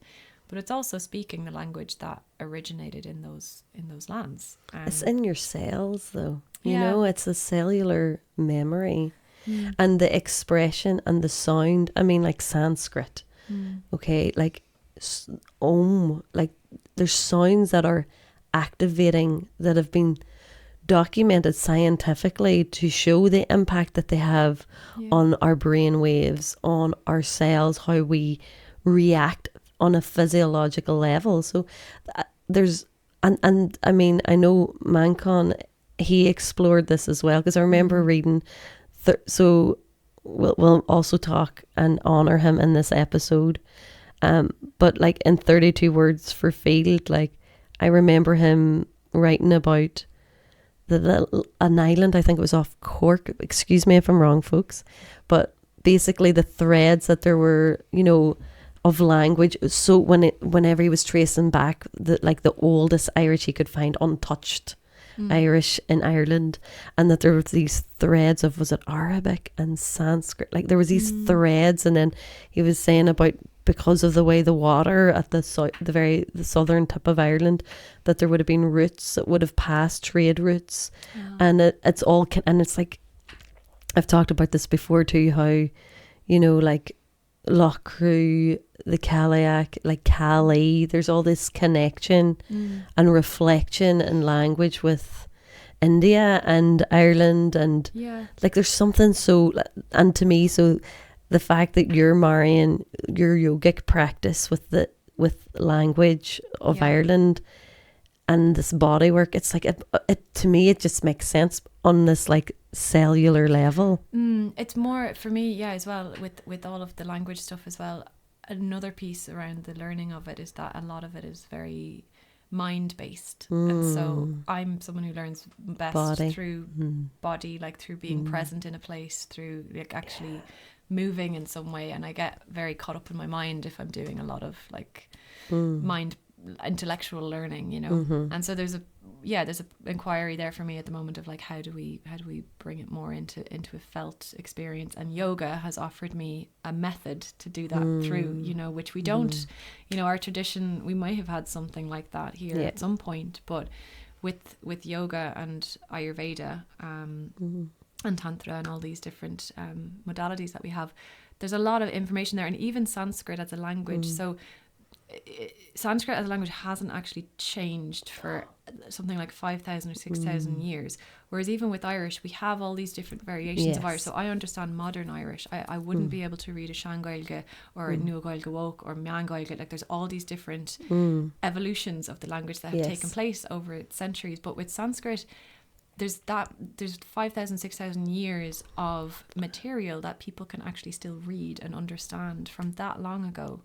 but it's also speaking the language that originated in those lands. It's in your cells though, you know, it's a cellular memory. And the expression and the sound, I mean, like Sanskrit, okay, like like there's sounds that are activating, that have been documented scientifically to show the impact that they have on our brain waves, on our cells, how we react on a physiological level. So there's and I mean, I know Mancon, he explored this as well, because I remember reading so we'll also talk and honor him in this episode, but like in 32 Words for Field, like I remember him writing about an island, I think it was off Cork, excuse me if I'm wrong folks, but basically the threads that there were, you know, of language. So whenever he was tracing back the oldest Irish he could find, untouched Irish in Ireland, and that there were these threads of, was it Arabic and Sanskrit, like there was these threads. And then he was saying about, because of the way the water at the southern tip of Ireland, that there would have been routes that would have passed, trade routes. And it's all, and it's like, I've talked about this before too, how, you know, like Loughcrew, the Cailleach, like Calais, there's all this connection and reflection and language with India and Ireland, and like there's something so, and to me, so the fact that you're marrying your yogic practice with language of Ireland and this body work, it's like it to me, it just makes sense on this like cellular level. It's more for me, as well, with all of the language stuff as well. Another piece around the learning of it is that a lot of it is very mind-based. And so I'm someone who learns best through body, like through being present in a place, through like actually moving in some way. And I get very caught up in my mind if I'm doing a lot of like mind intellectual learning, you know. And so there's a inquiry there for me at the moment of like how do we bring it more into a felt experience. And yoga has offered me a method to do that through, you know, which we don't, you know, our tradition, we might have had something like that here at some point, but with yoga and Ayurveda and Tantra and all these different modalities that we have, there's a lot of information there. And even Sanskrit as a language, so Sanskrit as a language hasn't actually changed for something like 5,000 or 6,000 years, whereas even with Irish we have all these different variations of Irish. So I understand modern Irish. I wouldn't be able to read a Shangailge or a Nuagailge Wok or Meangailge. Like there's all these different evolutions of the language that have taken place over centuries. But with Sanskrit, there's 5,000, 6,000 years of material that people can actually still read and understand from that long ago.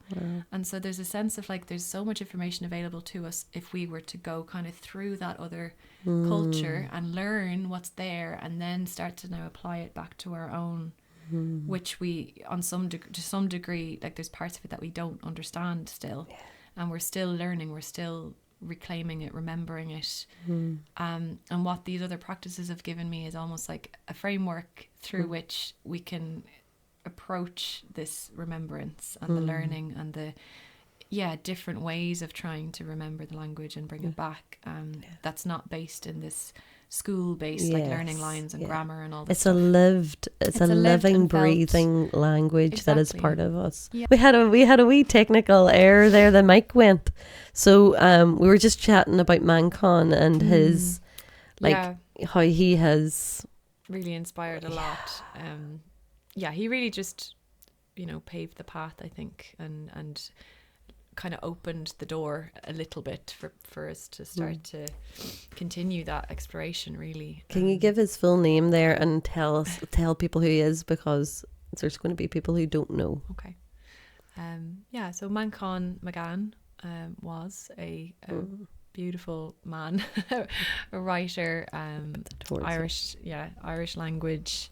And so there's a sense of like there's so much information available to us if we were to go kind of through that other culture and learn what's there and then start to now apply it back to our own, which we to some degree, like there's parts of it that we don't understand still, and we're still learning, we're still reclaiming it, remembering it. And what these other practices have given me is almost like a framework through which we can approach this remembrance and the learning and the different ways of trying to remember the language and bring it back. That's not based in this school-based like learning lines and grammar and all this stuff. It's a living, breathing language that is part of us. We had a wee technical error there. The mic went. So we were just chatting about Mancon and his how he has really inspired a lot. He really just, you know, paved the path, I think, and kind of opened the door a little bit for us to start to continue that exploration, really. Can you give his full name there and tell people who he is, because there's going to be people who don't know. Okay. So Mancon McGann was a beautiful man, a writer, Irish language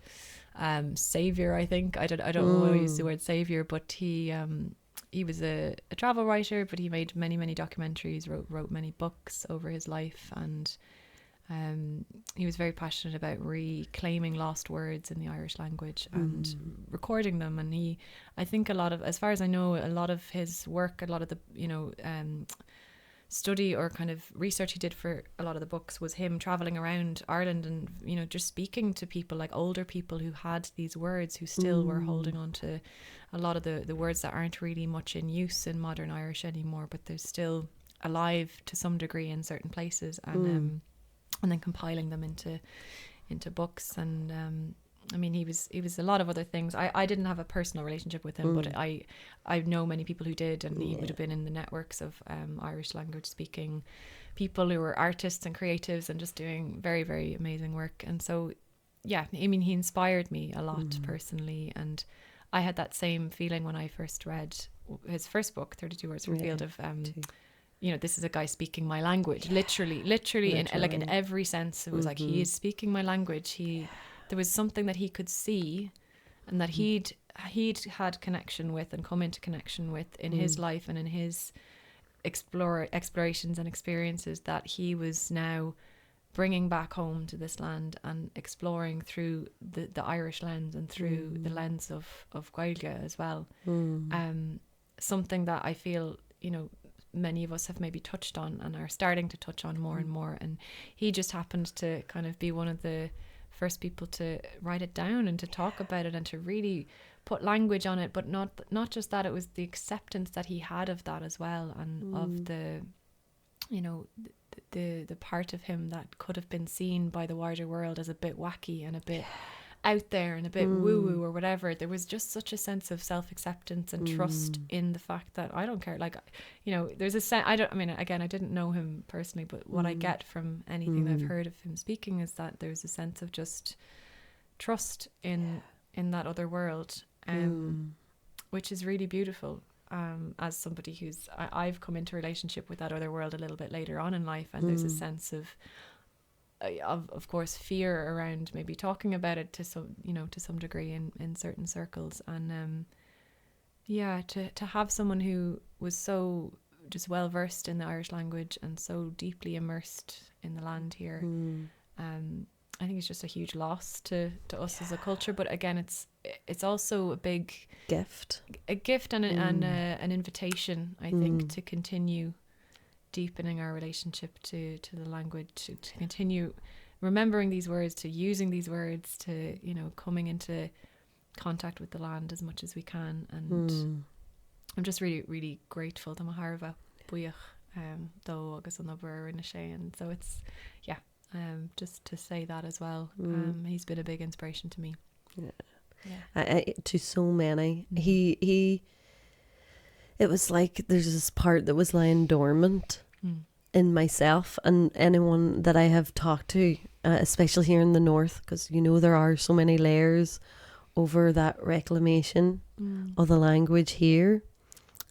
savior, I think. I don't know use the word savior, but he was a travel writer, but he made many documentaries, wrote many books over his life, and he was very passionate about reclaiming lost words in the Irish language and recording them. And I think as far as I know, a lot of his work, a lot of the study or kind of research he did for a lot of the books was him traveling around Ireland and, you know, just speaking to people, like older people who had these words, who still were holding on to a lot of the words that aren't really much in use in modern Irish anymore, but they're still alive to some degree in certain places, and then compiling them into books. And I mean, he was a lot of other things. I didn't have a personal relationship with him, but I know many people who did, and he would have been in the networks of Irish language speaking people who were artists and creatives and just doing very, very amazing work. And so, I mean, he inspired me a lot personally, and I had that same feeling when I first read his first book, 32 Words Revealed, of you know, this is a guy speaking my language, literally in every sense. It was like, he is speaking my language. There was something that he could see, and that he'd had connection with and come into connection with in his life and in his explorations and experiences, that he was now bringing back home to this land and exploring through the Irish lens and through the lens of Gaeilge as well. Something that I feel, you know, many of us have maybe touched on and are starting to touch on more and more. And he just happened to kind of be one of the first people to write it down and to talk about it and to really put language on it, but not just that, it was the acceptance that he had of that as well, and of the, you know, the part of him that could have been seen by the wider world as a bit wacky and a bit out there and a bit woo-woo or whatever. There was just such a sense of self-acceptance and trust in the fact that I don't care, like, you know, there's a sense, I didn't know him personally, but what I get from anything I've heard of him speaking is that there's a sense of just trust in that other world, which is really beautiful. as somebody who's I've come into relationship with that other world a little bit later on in life, and there's a sense of course fear around maybe talking about it to some degree in certain circles, and to have someone who was so just well versed in the Irish language and so deeply immersed in the land here, I think it's just a huge loss to us as a culture. But again, it's also a big gift and an invitation, I think, to continue deepening our relationship to the language, to continue remembering these words, to using these words, to coming into contact with the land as much as we can. And I'm just really, really grateful to Maharva buíoch dó agus an obair in sé, and so it's just to say that as well. He's been a big inspiration to me. To so many. He it was like there's this part that was lying dormant in myself and anyone that I have talked to, especially here in the north, because there are so many layers over that reclamation of the language here,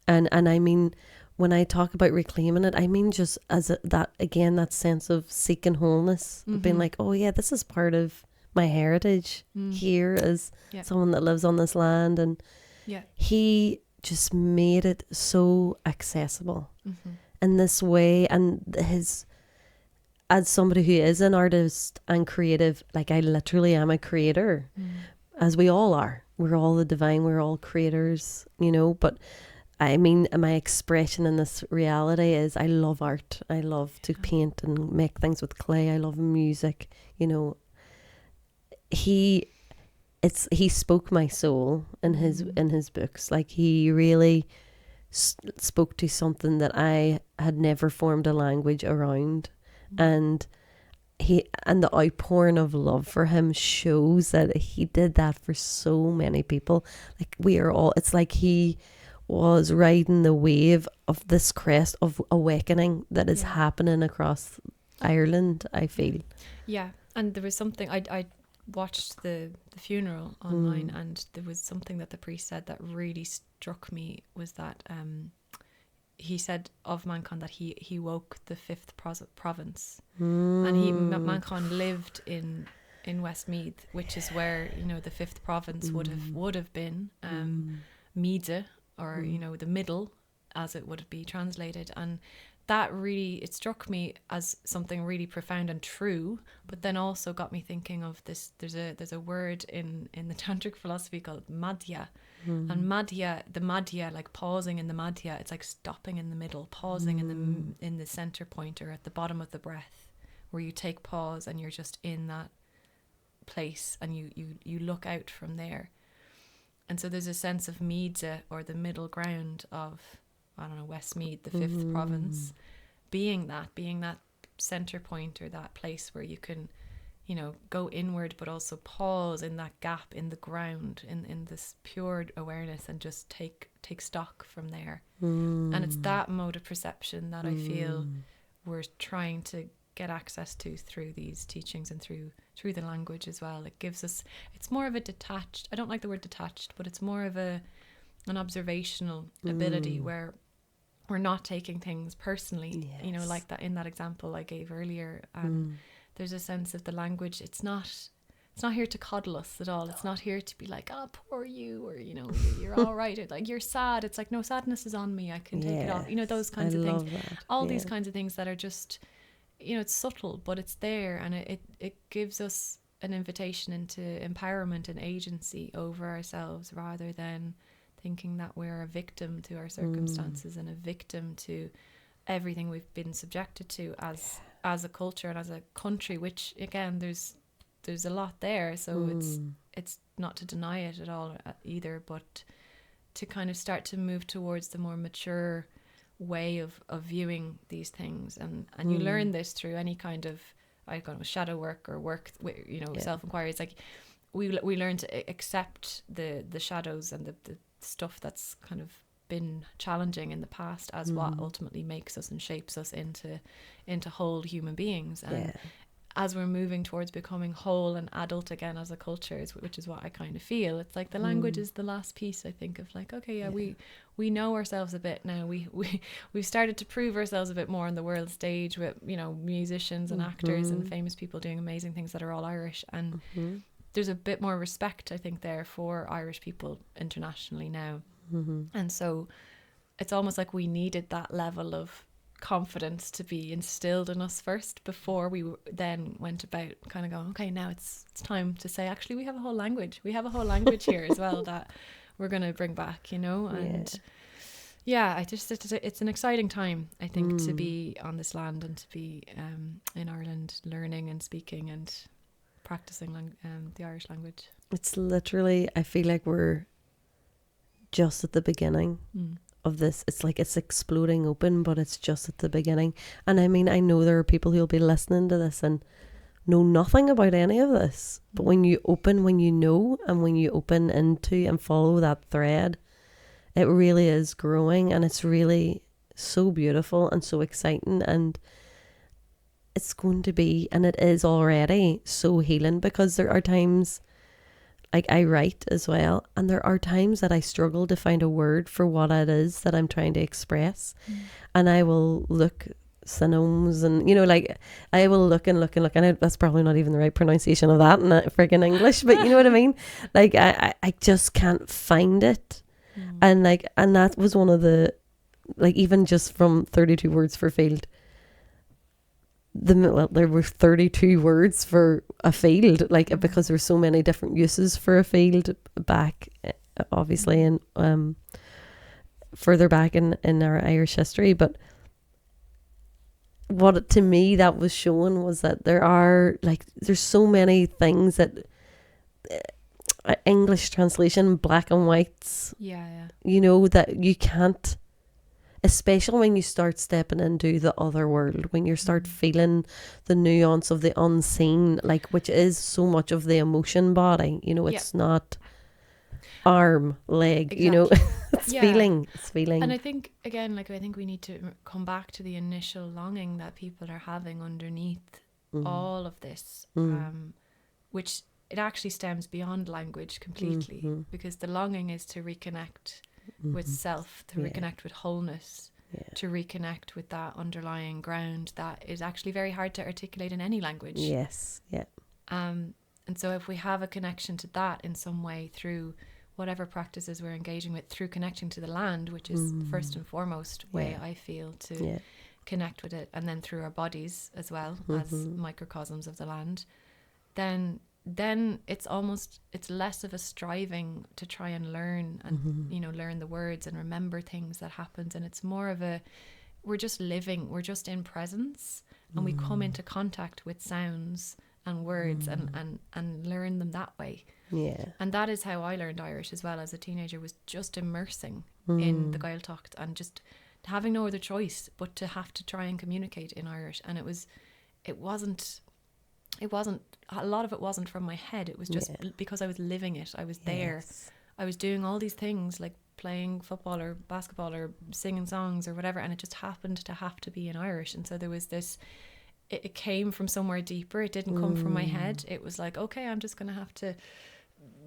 and I mean, when I talk about reclaiming it, I mean just as that sense of seeking wholeness, of being like, oh yeah, this is part of my heritage here as someone that lives on this land. And he just made it so accessible in this way. And as somebody who is an artist and creative, like I literally am a creator, as we all are. We're all the divine, we're all creators, but I mean, my expression in this reality is I love art. I love to paint and make things with clay. I love music. He spoke my soul in his books. Like he really spoke to something that I had never formed a language around, and the outpouring of love for him shows that he did that for so many people. Like we are all. It's like he was riding the wave of this crest of awakening that is happening across Ireland, I feel. Yeah, and there was something, I watched the funeral online, and there was something that the priest said that really struck me, was that he said of Manchán that he woke the fifth province, and Manchán lived in Westmeath, which is where the fifth province would have been Meade, or the middle, as it would be translated. And that really, it struck me as something really profound and true, but then also got me thinking of this. There's a word in the tantric philosophy called madhya, and the madhya, like pausing in the madhya, it's like stopping in the middle, pausing in the center point, or at the bottom of the breath, where you take pause and you're just in that place, and you look out from there. And so there's a sense of Meade, or the middle ground of, I don't know, Westmeath, the fifth province, being that center point, or that place where you can, go inward, but also pause in that gap in the ground, in this pure awareness, and just take stock from there. And it's that mode of perception that I feel we're trying to get access to through these teachings and through the language as well. It gives us, it's more of a detached, I don't like the word detached, but it's more of an observational ability, where we're not taking things personally, like that in that example I gave earlier. There's a sense of the language, it's not here to coddle us at all. It's not here to be like, oh, poor you, or you're all right, or like you're sad. It's like, no, sadness is on me, I can take it off, those kinds of things. All these kinds of things that are just, it's subtle, but it's there, and it gives us an invitation into empowerment and agency over ourselves, rather than thinking that we're a victim to our circumstances and a victim to everything we've been subjected to as a culture and as a country, which again there's a lot there, so it's not to deny it at all either, but to kind of start to move towards the more mature way of viewing these things, and you learn this through any kind of, I don't know, shadow work or work with, self-inquiry. It's like we learn to accept the shadows and the stuff that's kind of been challenging in the past as what ultimately makes us and shapes us into whole human beings, as we're moving towards becoming whole and adult again as a culture, which is what I kind of feel. It's like the language is the last piece, I think, of like, okay, we know ourselves a bit now. We've started to prove ourselves a bit more on the world stage with, you know, musicians and actors and famous people doing amazing things that are all Irish. And there's a bit more respect, I think, there for Irish people internationally now. And so it's almost like we needed that level of confidence to be instilled in us first before we then went about kind of going, okay, now it's time to say, actually, we have a whole language here as well that we're going to bring back, you know. And I just it's an exciting time, I think, to be on this land and to be in Ireland, learning and speaking and practicing the Irish language. It's literally, I feel like we're just at the beginning of this. It's like it's exploding open, but it's just at the beginning. And I mean, I know there are people who'll be listening to this and know nothing about any of this, but when you open into and follow that thread, it really is growing, and it's really so beautiful and so exciting, and it's going to be, and it is already so healing, because there are times, like, I write as well, and there are times that I struggle to find a word for what it is that I'm trying to express. And I will look synonyms, and, you know, like, I will look, and that's probably not even the right pronunciation of that in friggin' English, but you know what I mean? Like, I just can't find it. And like, and that was one of the, like, even just from 32 words for field, there were 32 words for a field, like, because there's so many different uses for a field back, obviously, and further back in our Irish history. But what to me that was showing was that there's so many things that English translation, black and whites, you know, that you can't, especially when you start stepping into the other world, when you start feeling the nuance of the unseen, like, which is so much of the emotion body, you know. It's not arm, leg, you know. It's feeling. And I think, again, like, I think we need to come back to the initial longing that people are having underneath all of this, which it actually stems beyond language completely, because the longing is to reconnect with self, to reconnect with wholeness, to reconnect with that underlying ground that is actually very hard to articulate in any language. And so if we have a connection to that in some way through whatever practices we're engaging with, through connecting to the land, which is the first and foremost way I feel to connect with it, and then through our bodies as well as microcosms of the land, then it's less of a striving to try and learn and you know, learn the words and remember things that happened, and it's more of a, we're just living, we're just in presence, and we come into contact with sounds and words and learn them that way. And that is how I learned Irish as well as a teenager, was just immersing in the Gaeltacht and just having no other choice but to have to try and communicate in Irish. And it wasn't a lot of it wasn't from my head. It was just because I was living it. I was there. I was doing all these things, like playing football or basketball or singing songs or whatever, and it just happened to have to be in Irish. And so there was this, it came from somewhere deeper. It didn't come from my head. It was like, okay, I'm just going to have to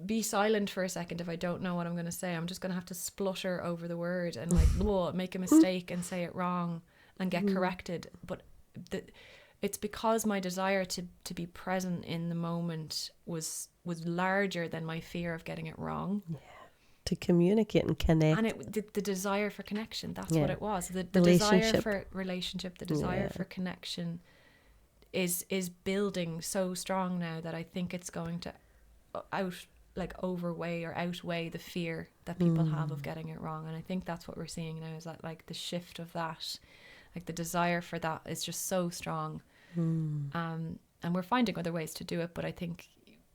be silent for a second. If I don't know what I'm going to say, I'm just going to have to splutter over the word and like make a mistake and say it wrong and get corrected. But it's because my desire to be present in the moment was larger than my fear of getting it wrong. To communicate and connect. And the desire for connection, that's what it was. The desire for relationship, the desire for connection is building so strong now that I think it's going to outweigh the fear that people have of getting it wrong. And I think that's what we're seeing now, is that, like, the shift of that, like, the desire for that is just so strong. And we're finding other ways to do it, but I think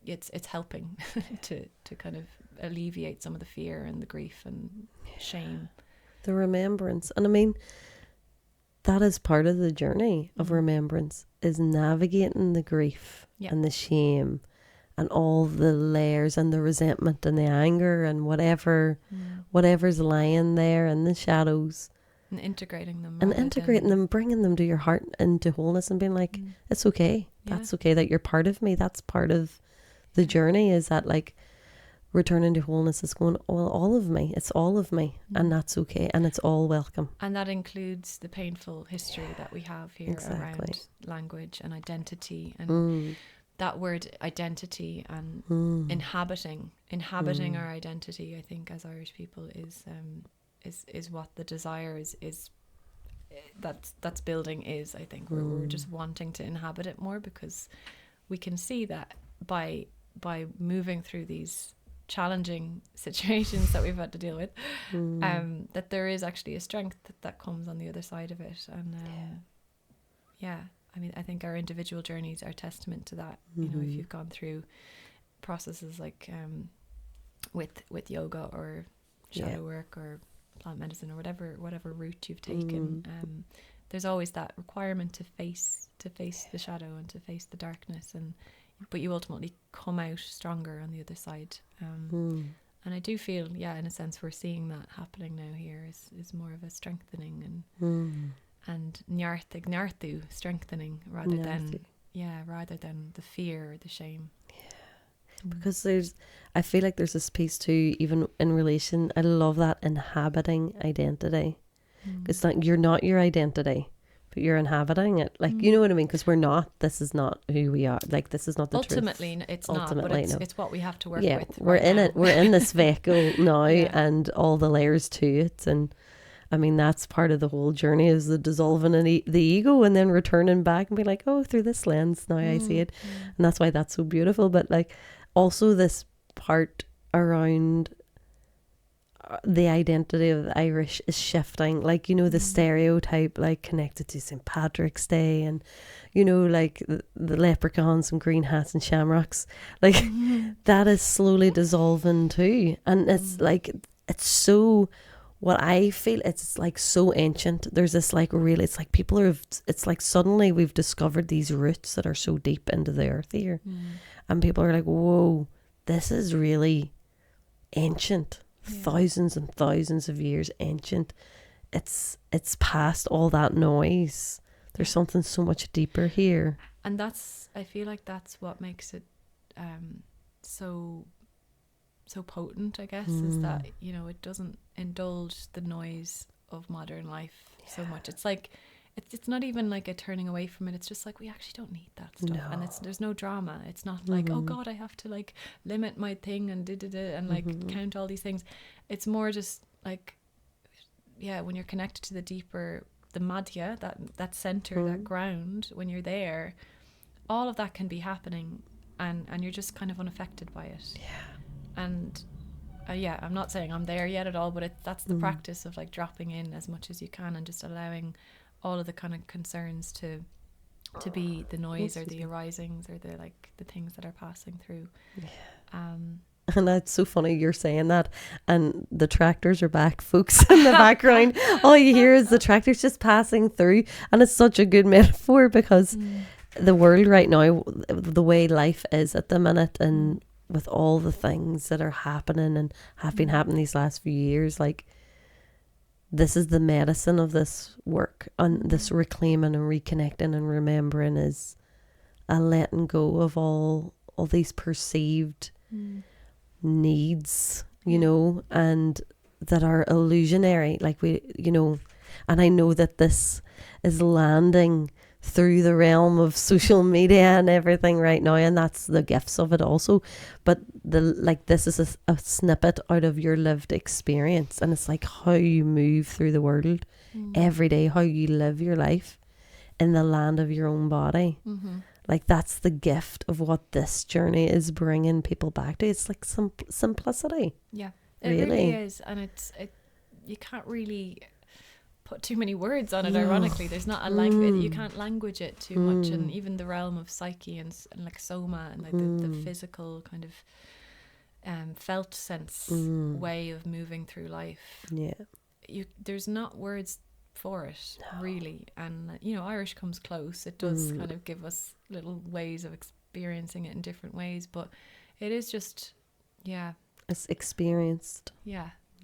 it's helping to kind of alleviate some of the fear and the grief and shame, the remembrance. And I mean, that is part of the journey of remembrance, is navigating the grief and the shame and all the layers and the resentment and the anger and whatever's lying there in the shadows. And integrating them. And integrating them, bringing them to your heart into wholeness and being like, it's okay. that's okay, that you're part of me. That's part of the journey, is that like returning to wholeness is going, well, all of me, it's all of me, and that's okay, and it's all welcome. And that includes the painful history that we have here around language and identity, and that word identity and inhabiting our identity, I think, as Irish people is what the desire is that's building is, I think. We're just wanting to inhabit it more, because we can see that by moving through these challenging situations that we've had to deal with, that there is actually a strength that comes on the other side of it. And I mean, I think our individual journeys are testament to that. You know, if you've gone through processes like with yoga or shadow work or plant medicine or whatever route you've taken, there's always that requirement to face the shadow and to face the darkness, but you ultimately come out stronger on the other side. And I do feel, in a sense, we're seeing that happening now here, is more of a strengthening and njarthu strengthening rather than the fear or the shame. Because I feel like there's this piece too, even in relation, I love that inhabiting identity. It's not, you're not your identity, but you're inhabiting it. Like, you know what I mean? Because this is not who we are. Like, this is not the ultimately, truth. it's not, but it's what we have to work with. We're in it. We're in this vehicle now, and all the layers to it. And I mean, that's part of the whole journey, is the dissolving in the ego, and then returning back and be like, oh, through this lens, now I see it. And that's why that's so beautiful. But like, also this part around the identity of the Irish is shifting. Like, you know, the stereotype, like, connected to St. Patrick's Day, and, you know, like the leprechauns and green hats and shamrocks, like that is slowly dissolving too. And it's like, it's so, what I feel, it's like so ancient. There's this like really, it's like it's like suddenly we've discovered these roots that are so deep into the earth here. And people are like, whoa, this is really ancient. Thousands and thousands of years ancient. It's past all that noise. There's something so much deeper here. And I feel like that's what makes it so potent, I guess, is that, you know, it doesn't indulge the noise of modern life so much. It's like, it's not even like a turning away from it. It's just like, we actually don't need that stuff. No. And there's no drama. It's not like, oh God, I have to like limit my thing and and like count all these things. It's more just like, when you're connected to the deeper, the madhya, that center, that ground, when you're there, all of that can be happening, and you're just kind of unaffected by it. And I'm not saying I'm there yet at all, but that's the practice of like dropping in as much as you can, and just allowing all of the kind of concerns to be the noise or the arisings or the things that are passing through. And that's so funny you're saying that, and the tractors are back, folks, in the background. All you hear is the tractors just passing through, and it's such a good metaphor, because the world right now, the way life is at the minute, and with all the things that are happening and have been happening these last few years, like, this is the medicine of this work, and this reclaiming and reconnecting and remembering is a letting go of all these perceived needs, you know, and that are illusionary. Like, we, you know, and I know that this is landing through the realm of social media and everything right now, and that's the gifts of it also, but this is a snippet out of your lived experience, and it's like how you move through the world every day, how you live your life in the land of your own body. Like, that's the gift of what this journey is bringing people back to. It's like simplicity. It really is. And you can't really put too many words on it. Ironically, there's not a language, you can't language it too much. And even the realm of psyche and like soma and like the physical kind of felt sense way of moving through life, there's not words for it, really. And you know, Irish comes close. It does kind of give us little ways of experiencing it in different ways, but it is just it's experienced.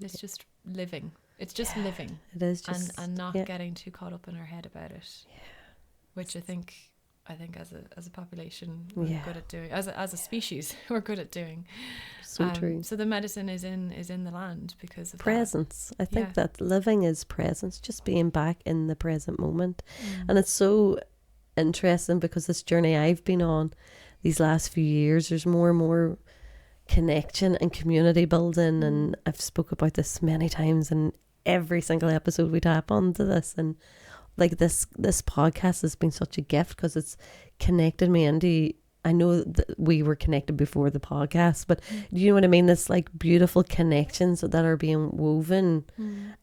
It's just living. It's just living. It is just, and not getting too caught up in our head about it, which I think I think as a population, we're Yeah. good at doing, as a species, we're good at doing. So true. So the medicine is in the land because of Presence. I think Yeah. that living is presence, just being back in the present moment. that. And it's so interesting because this journey I've been on these last few years, there's more and more connection and community building, and I've spoke about this many times in every single episode we tap onto this, and like this podcast has been such a gift because it's connected me into, I know that we were connected before the podcast, but do you know what I mean, this like beautiful connections that are being woven,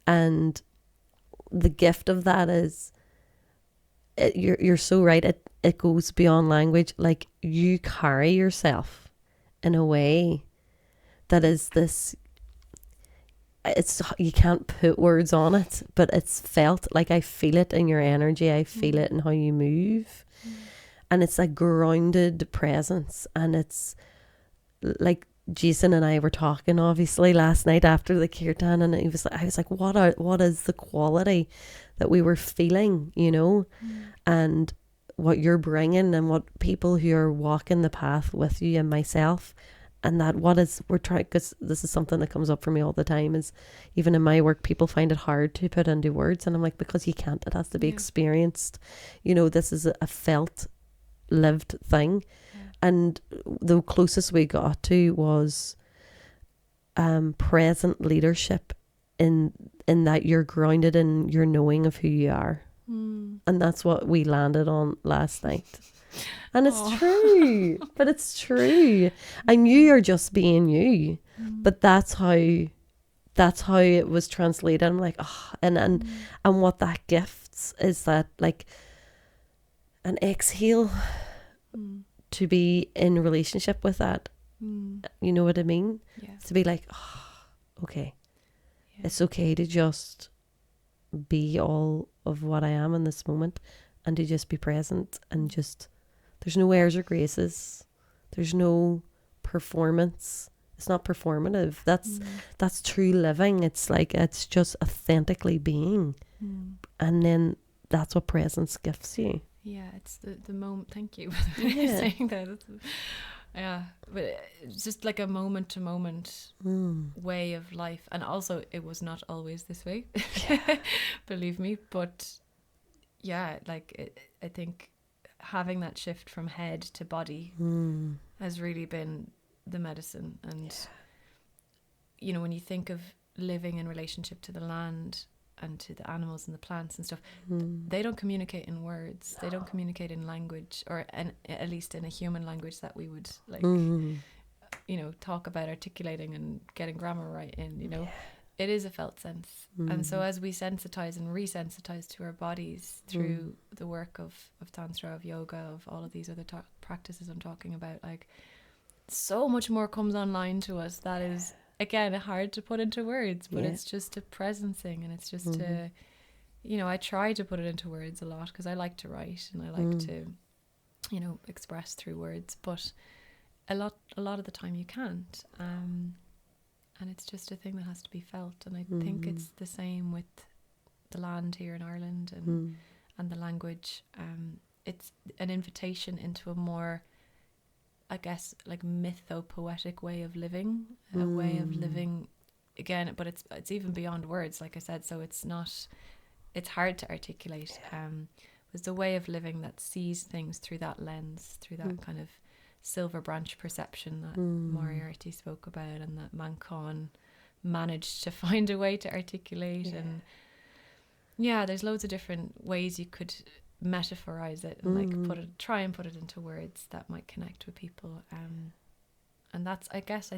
and the gift of that is you're so right, it goes beyond language. Like you carry yourself in a way that is this, it's, you can't put words on it, but it's felt. Like I feel it in your energy, I feel it in how you move, and it's a grounded presence. And it's like Jason and I were talking obviously last night after the kirtan, and I was like what is the quality that we were feeling, you know, and what you're bringing, and what people who are walking the path with you and myself, and that what is we're trying, because this is something that comes up for me all the time, is even in my work people find it hard to put into words, and I'm like, because you can't, it has to be experienced, you know, this is a felt, lived thing. And the closest we got to was present leadership in that you're grounded in your knowing of who you are. And that's what we landed on last night. And it's true. But it's true. And you are just being you. But that's how it was translated. I'm like, oh, and what that gifts is that like an exhale to be in relationship with that. You know what I mean? Yeah. To be like, oh, okay. Yeah. It's okay to just be all of what I am in this moment, and to just be present, and just, there's no airs or graces. There's no performance. It's not performative. That's true living. It's like, it's just authentically being. And then that's what presence gives you. Yeah, it's the moment. Thank you for saying that. Yeah, but it's just like a moment to moment way of life, and also it was not always this way, believe me. But yeah, like I think having that shift from head to body has really been the medicine. And you know, when you think of living in relationship to the land and to the animals and the plants and stuff, they don't communicate in words. They don't communicate in language, or at least in a human language that we would like, you know, talk about articulating and getting grammar right in, you know. It is a felt sense. And so as we sensitize and resensitize to our bodies through the work of Tantra, of yoga, of all of these other practices I'm talking about, like so much more comes online to us that is, again, hard to put into words, but it's just a presencing, and it's just to, you know, I try to put it into words a lot because I like to write and I like to, you know, express through words, but a lot of the time you can't, and it's just a thing that has to be felt. And I think it's the same with the land here in Ireland and the language. It's an invitation into a more, I guess, like mytho-poetic way of living, a way of living, again, but it's even beyond words, like I said, so it's hard to articulate. Was the way of living that sees things through that lens, through that kind of silver branch perception that Moriarty spoke about, and that Manchon managed to find a way to articulate. And there's loads of different ways you could metaphorize it and like try and put it into words that might connect with people, and that's I guess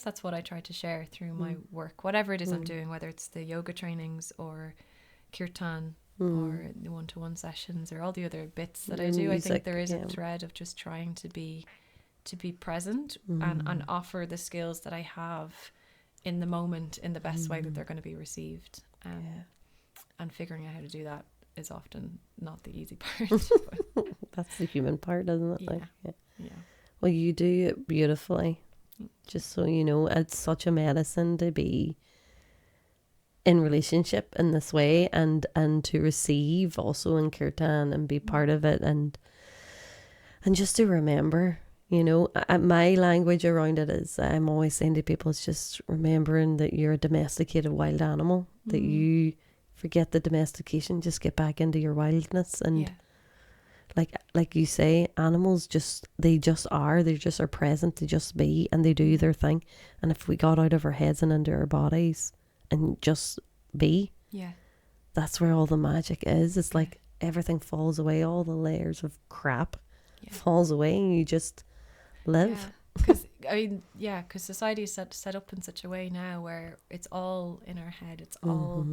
that's what I try to share through my work, whatever it is I'm doing, whether it's the yoga trainings or kirtan or the one-to-one sessions or all the other bits that I do. Music, I think there is a thread of just trying to be present and offer the skills that I have in the moment in the best way that they're going to be received, and figuring out how to do that is often not the easy part. That's the human part, isn't it? Yeah. Well, you do it beautifully. Just so you know, it's such a medicine to be in relationship in this way, and to receive also in kirtan and be part of it. And And just to remember, you know, my language around it is, I'm always saying to people, it's just remembering that you're a domesticated wild animal, that you forget the domestication, just get back into your wildness. And like you say, animals they just are present, they just be, and they do their thing. And if we got out of our heads and into our bodies and just be, that's where all the magic is. It's like everything falls away, all the layers of crap falls away, and you just live. Because because society is set up in such a way now where it's all in our head. It's all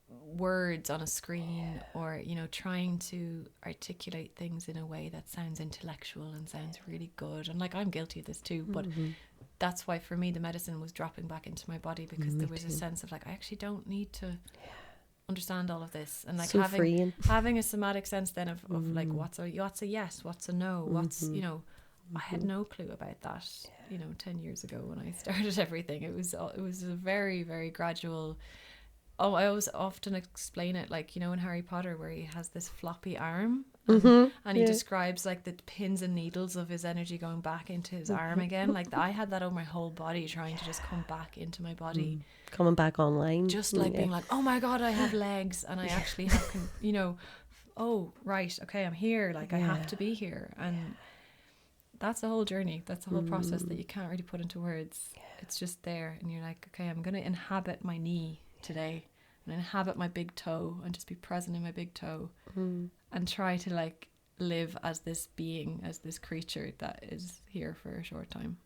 words on a screen, or, you know, trying to articulate things in a way that sounds intellectual and sounds really good. And like, I'm guilty of this too, but that's why for me the medicine was dropping back into my body, because there was a sense of like, I actually don't need to understand all of this. And like, so having a somatic sense then of like, what's a yes, what's a no, what's, you know, I had no clue about that, you know, 10 years ago when I started everything. It was a very, very gradual. I always often explain it like, you know, in Harry Potter, where he has this floppy arm and he describes like the pins and needles of his energy going back into his arm again. Like, I had that on my whole body, trying to just come back into my body. Coming back online. Just like being like, oh my God, I have legs, and I actually have, you know, oh, right, okay, I'm here. Like, I have to be here. And that's a whole journey. That's a whole process that you can't really put into words. It's just there. And you're like, okay, I'm going to inhabit my knee today, and inhabit my big toe, and just be present in my big toe, and try to like live as this being, as this creature that is here for a short time.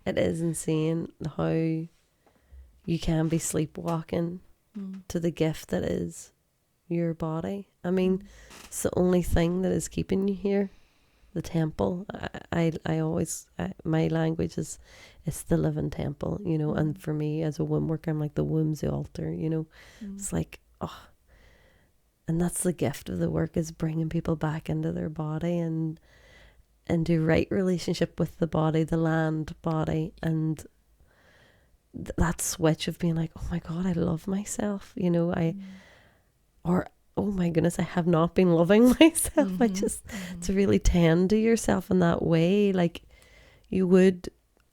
It is insane how you can be sleepwalking to the gift that is your body. I mean, it's the only thing that is keeping you here. The temple. I always, my language is, it's the living temple, you know. And for me as a womb worker, I'm like, the womb's the altar, you know. It's like, and that's the gift of the work, is bringing people back into their body and into right relationship with the body, the land body, and that switch of being like, oh my God, I love myself, you know. Or oh my goodness, I have not been loving myself. I just, to really tend to yourself in that way, like you would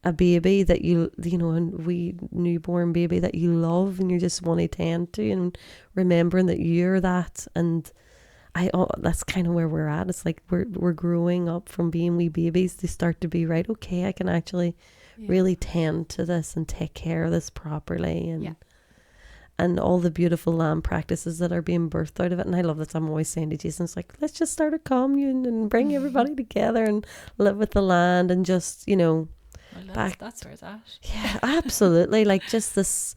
a baby that you know, and we newborn baby that you love, and you just want to tend to, and remembering that you're that. And that's kind of where we're at. It's like we're growing up from being wee babies to start to be, right, okay, I can actually really tend to this and take care of this properly, and all the beautiful land practices that are being birthed out of it. And I love that. I'm always saying to Jason, it's like, let's just start a commune and bring everybody together and live with the land, and just, you know, that's where it's at. Yeah, absolutely. Like, just this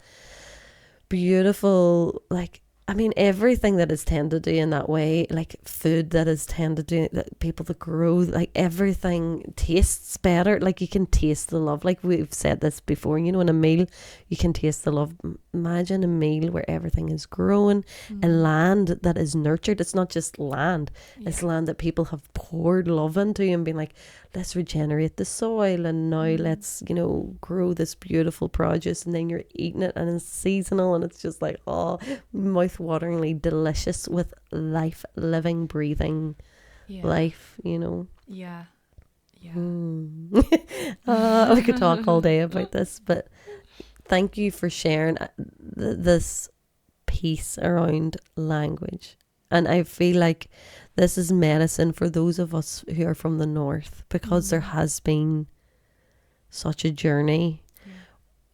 beautiful, like, I mean, everything that is tended to in that way, like food that is tended to, that people that grow, like everything tastes better. Like, you can taste the love. Like, we've said this before, you know, in a meal, you can taste the love. Imagine a meal where everything is growing, a land that is nurtured. It's not just land, it's land that people have poured love into and been like, let's regenerate the soil, and now let's, you know, grow this beautiful produce, and then you're eating it, and it's seasonal, and it's just like, oh, mouth-wateringly delicious, with life, living, breathing life, you know. I could talk all day about this, but thank you for sharing this piece around language. And I feel like this is medicine for those of us who are from the north, because there has been such a journey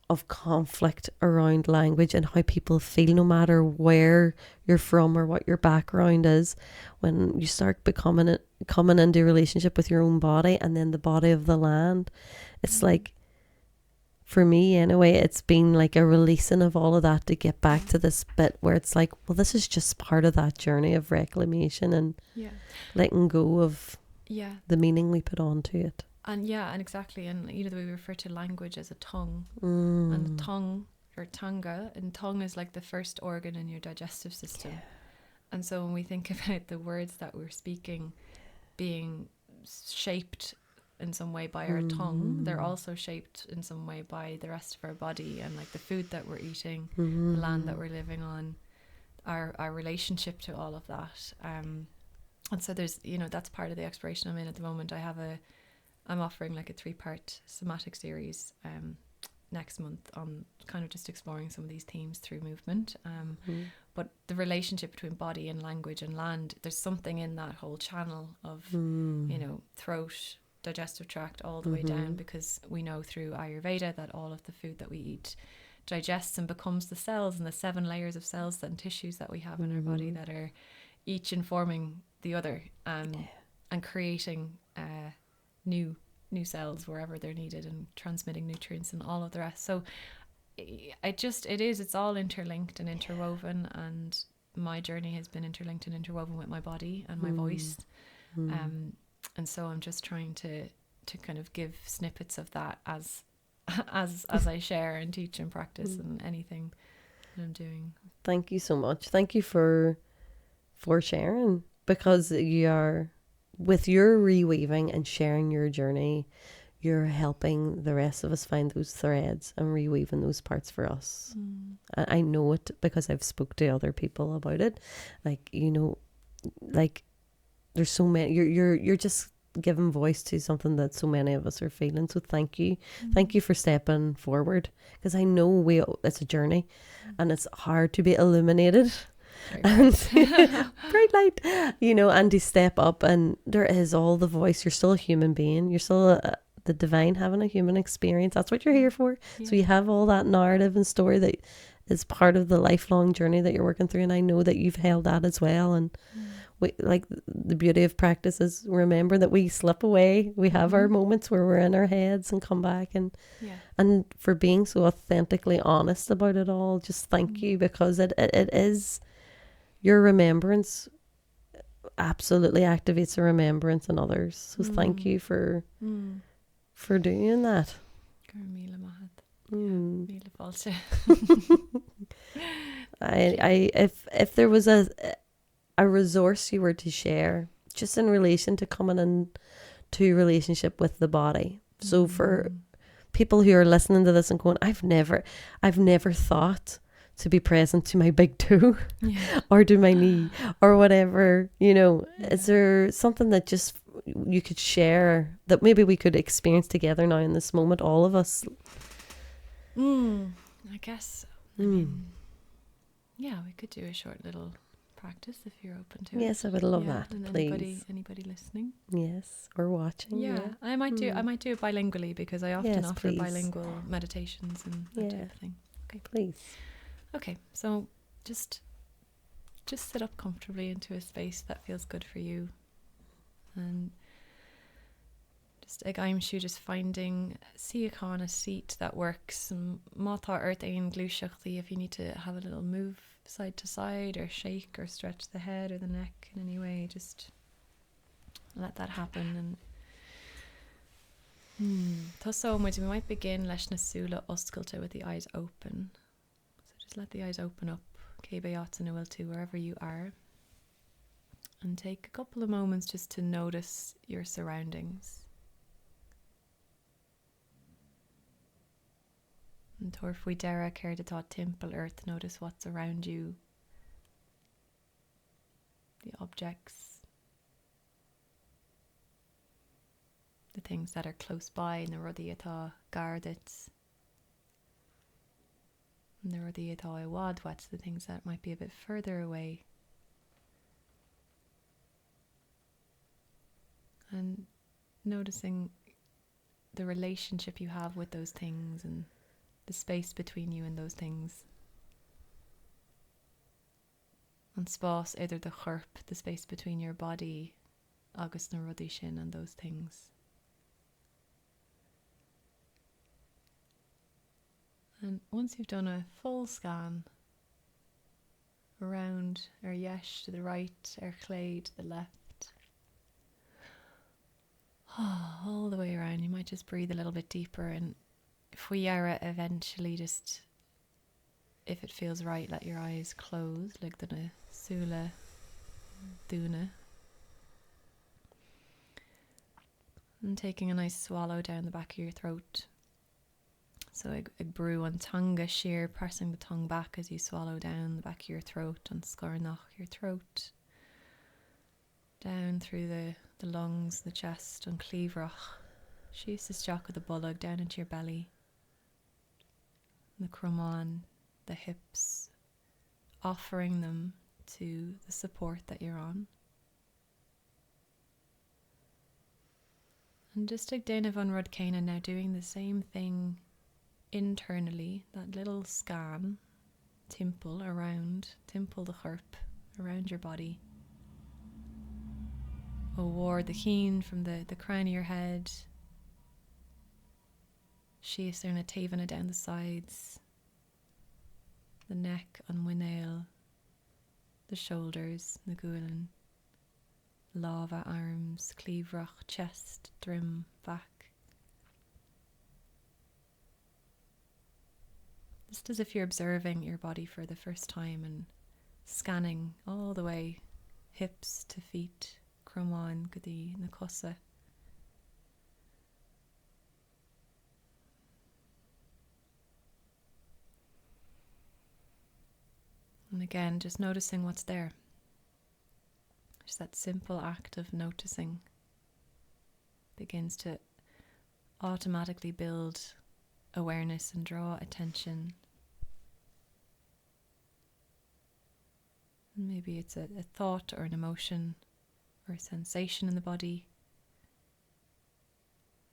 of conflict around language and how people feel, no matter where you're from or what your background is. When you start coming into a relationship with your own body and then the body of the land, it's like, for me anyway, it's been like a releasing of all of that to get back to this bit where it's like, well, this is just part of that journey of reclamation and letting go of the meaning we put onto it. And exactly. And you know, the way we refer to language as a tongue, and the tongue, or tonga, and tongue is like the first organ in your digestive system. And so when we think about the words that we're speaking being shaped in some way by our tongue, they're also shaped in some way by the rest of our body, and like the food that we're eating, the land that we're living on, our relationship to all of that, And so there's, that's part of the exploration I'm in at the moment. I'm offering like a 3-part somatic series next month on kind of just exploring some of these themes through movement. But the relationship between body and language and land, there's something in that whole channel of, throat, digestive tract, all the way down, because we know through Ayurveda that all of the food that we eat digests and becomes the cells, and the 7 layers of cells and tissues that we have in our body that are each informing the other, and creating new cells wherever they're needed, and transmitting nutrients and all of the rest. So it's all interlinked and interwoven, and my journey has been interlinked and interwoven with my body and my voice. And so I'm just trying to kind of give snippets of that as I share and teach and practice and anything that I'm doing. Thank you so much. Thank you for sharing, because you are, with your reweaving and sharing your journey, you're helping the rest of us find those threads and reweaving those parts for us. I know it because I've spoke to other people about it. Like, there's so many, you're just giving voice to something that so many of us are feeling. So thank you. Thank you for stepping forward, because I know it's a journey and it's hard to be illuminated. And bright light, and to step up, and there is all the voice. You're still a human being. You're still the divine having a human experience. That's what you're here for. So you have all that narrative and story that is part of the lifelong journey that you're working through, and I know that you've held that as well. And like the beauty of practice is remember that we slip away. We have our moments where we're in our heads and come back, and for being so authentically honest about it all. Just thank you, because it is. Your remembrance absolutely activates a remembrance in others. So thank you for doing that. If there was a resource you were to share, just in relation to coming into relationship with the body. So for people who are listening to this and going, I've never thought to be present to my big toe or to my knee or whatever, is there something that just you could share that maybe we could experience together now in this moment, all of us? I guess I mean, we could do a short little practice if you're open to it. Yes, I would love that. And please. Anybody listening? Yes, or watching. I might do it bilingually, because I often offer bilingual meditations and that type of thing. Okay, please. Okay, so just sit up comfortably into a space that feels good for you, and just ag aimsú, just finding a seat that works. Mátá earth ein glúiseachtaí, if you need to have a little move side to side or shake or stretch the head or the neck in any way, just let that happen. And we might begin leis na súla oscailte with the eyes open. Just let the eyes open up, wherever you are, and take a couple of moments just to notice your surroundings. And Torfui Dara care to thought temple earth, notice what's around you, the objects, the things that are close by, na rudí atá gardit. And there are the what's the things that might be a bit further away. And noticing the relationship you have with those things and the space between you and those things. And spás either the chorp, the space between your body, agus na rudí sin, and those things. And once you've done a full scan around, yesh to the right, clay to the left, all the way around, you might just breathe a little bit deeper. And if we are eventually, just if it feels right, let your eyes close, like the sula duna, and taking a nice swallow down the back of your throat. So I brew on tongue sheer, pressing the tongue back as you swallow down the back of your throat, and scarnach your throat, down through the lungs, the chest, and cleavrach. She's the shock of the bullock down into your belly. The crumán, the hips, offering them to the support that you're on. And just like Dana von Rudkana, now doing the same thing internally, that little scan, timple the chirp around your body. Award the keen from the crown of your head. Sheasarna tavana down the sides, the neck on winnail, the shoulders, the gulan, lava arms, cleavrach, chest, drim, back. Just as if you're observing your body for the first time and scanning all the way, hips to feet, crumán, gudi, na cossa. And again, just noticing what's there. Just that simple act of noticing begins to automatically build awareness and draw attention. Maybe it's a thought or an emotion or a sensation in the body.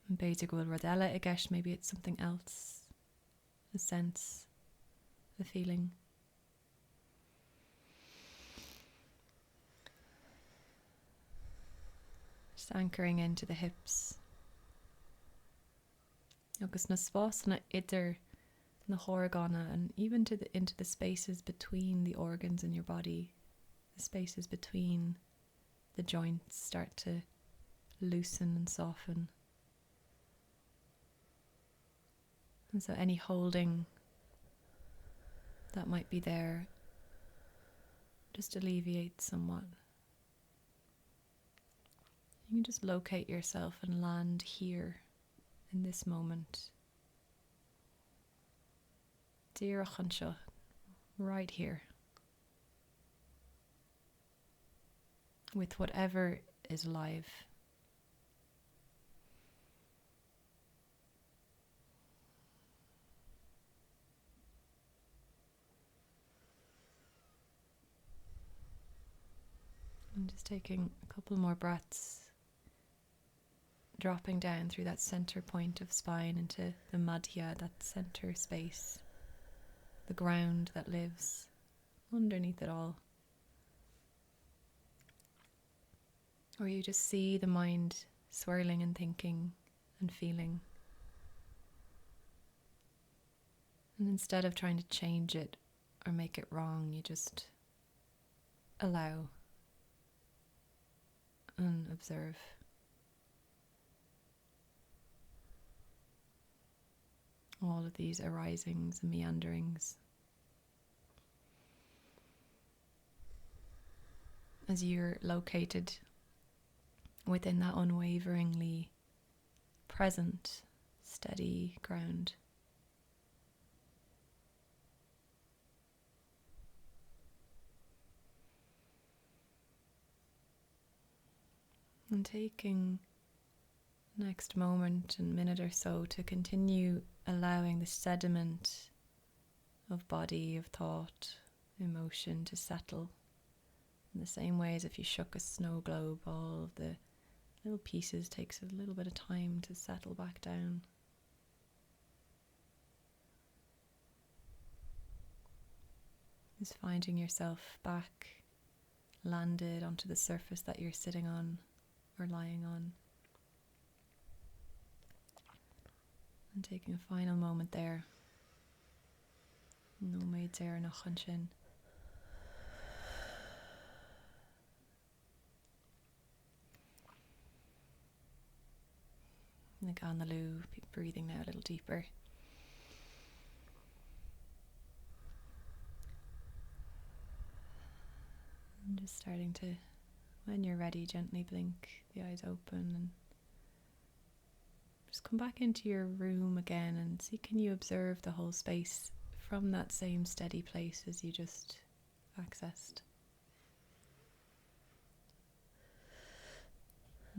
And Beidigul Rodella Agesh, maybe it's something else, a sense, a feeling. Just anchoring into the hips. Agus na spásna idir na horgana, and even into the spaces between the organs in your body, the spaces between the joints start to loosen and soften. And so any holding that might be there just alleviates somewhat. You can just locate yourself and land here in this moment. Dear Achansha, right here. With whatever is alive. And just taking a couple more breaths, dropping down through that center point of spine into the madhya, that center space, the ground that lives underneath it all. Or you just see the mind swirling and thinking and feeling. And instead of trying to change it or make it wrong, you just allow and observe. All of these arisings and meanderings. As you're located within that unwaveringly present, steady ground. And taking next moment and minute or so to continue allowing the sediment of body, of thought, emotion to settle in the same way as if you shook a snow globe. All of the little pieces takes a little bit of time to settle back down. Just finding yourself back landed onto the surface that you're sitting on or lying on. And taking a final moment there. No maid there, no chanshin. Naganaloo, breathing now a little deeper. And just starting to, when you're ready, gently blink the eyes open and just come back into your room again and see, can you observe the whole space from that same steady place as you just accessed?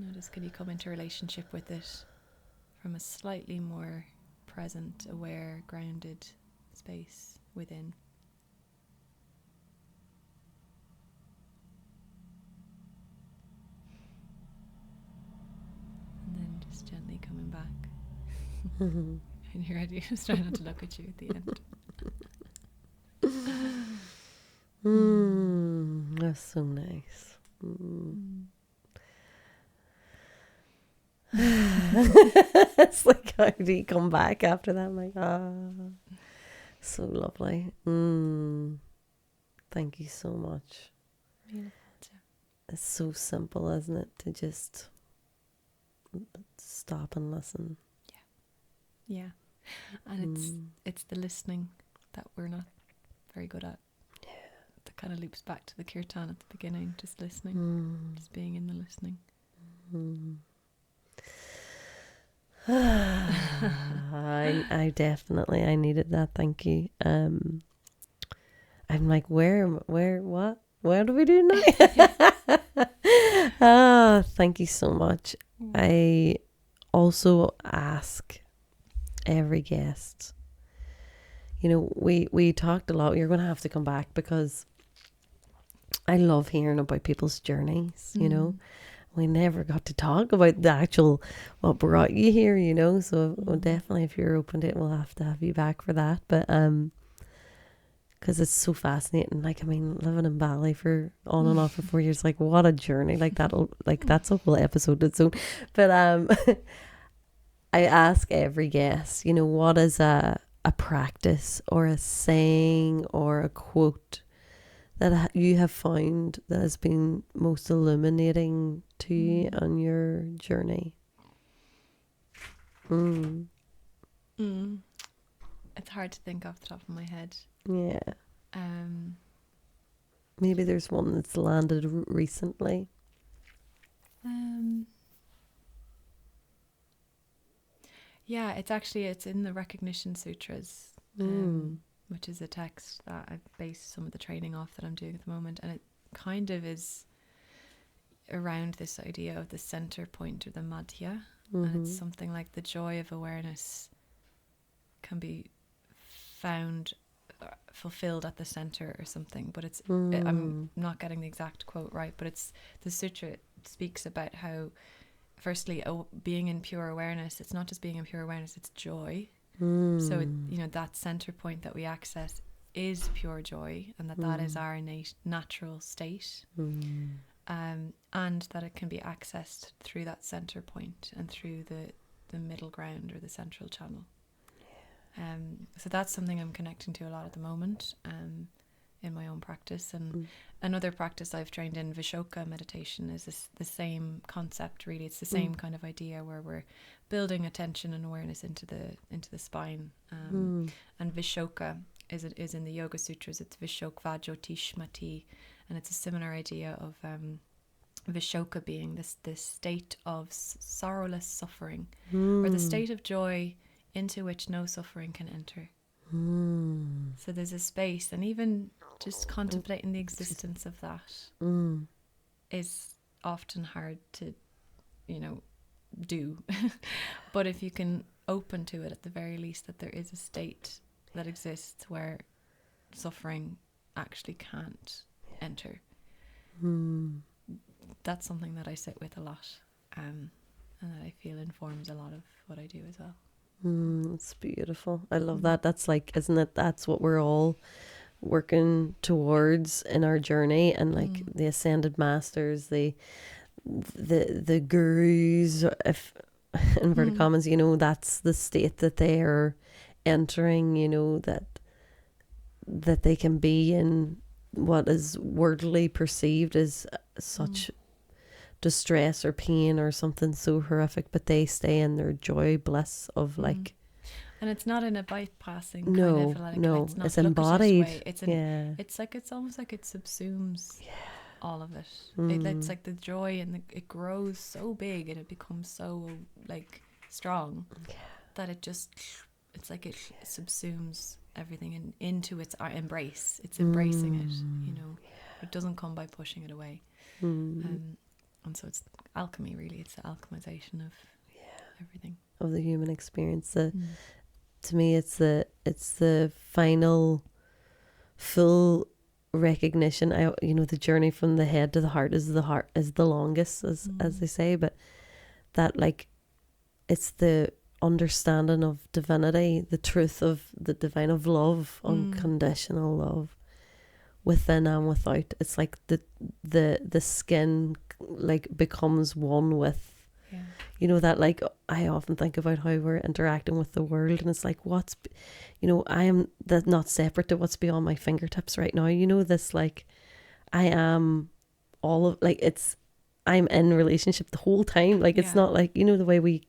Notice, can you come into relationship with it from a slightly more present, aware, grounded space within? And then just gently coming back. And you're ready. Just try not to look at you at the end. That's so nice. It's like, how do you come back after that? I'm like, so lovely. Thank you so much. Beautiful. It's so simple, isn't it, to just stop and listen. Yeah. And it's the listening that we're not very good at. Yeah. That kind of loops back to the kirtan at the beginning, just listening, just being in the listening. I definitely, I needed that. Thank you. I'm like, what do we do now? Thank you so much. I also ask every guest, we talked a lot. You're going to have to come back, because I love hearing about people's journeys. We never got to talk about the actual what brought you here, so we'll definitely, if you're open to it, we'll have to have you back for that. But because it's so fascinating. Like, I mean, living in Bali for on and off for 4 years, like, what a journey. Like, that's a whole episode its own. But I ask every guest, what is a practice or a saying or a quote that you have found that has been most illuminating to you on your journey? It's hard to think off the top of my head. Yeah. Maybe there's one that's landed recently. Yeah, it's in the Recognition Sutras, which is a text that I've based some of the training off that I'm doing at the moment, and it kind of is around this idea of the center point, or the madhya, and it's something like the joy of awareness can be found, fulfilled at the center or something, but it's I'm not getting the exact quote right, but it's the sutra speaks about how, firstly, being in pure awareness, it's not just being in pure awareness, it's joy. So that center point that we access is pure joy, and that is our innate natural state, and that it can be accessed through that center point and through the middle ground, or the central channel. So that's something I'm connecting to a lot at the moment, in my own practice. And another practice I've trained in, Vishoka meditation, is the same concept, really. It's the same kind of idea, where we're building attention and awareness into the spine. And Vishoka is in the Yoga Sutras. It's Vishokva Jyotishmati, and it's a similar idea of Vishoka being this state of sorrowless suffering, or the state of joy into which no suffering can enter. So there's a space, and even just contemplating the existence of that is often hard to, do. But if you can open to it, at the very least, that there is a state that exists where suffering actually can't enter. That's something that I sit with a lot, and that I feel informs a lot of what I do as well. It's beautiful. I love that. That's like, isn't it? That's what we're all working towards in our journey. And like the ascended masters, the gurus, if inverted commas, that's the state that they are entering. That they can be in what is worldly perceived as such distress or pain or something so horrific, but they stay in their joy, bliss of like, and it's not in a bypassing no, kind of no, it's not it's embodied way. It's it's almost like it subsumes all of it. It's like the joy, and it grows so big, and it becomes so like strong that it's like it subsumes everything into its embrace. It's embracing it. It doesn't come by pushing it away. And so it's alchemy, really. It's the alchemization of everything. Of the human experience. To me, it's the final full recognition. The journey from the head to the heart is the longest, as they say, but that, like, it's the understanding of divinity, the truth of the divine, of love, unconditional love, within and without. It's like the skin, like, becomes one with, that, like, I often think about how we're interacting with the world, and it's like, I am that not separate to what's beyond my fingertips right now. This, like, I am all of, like, I'm in relationship the whole time. Like, it's not like, the way we,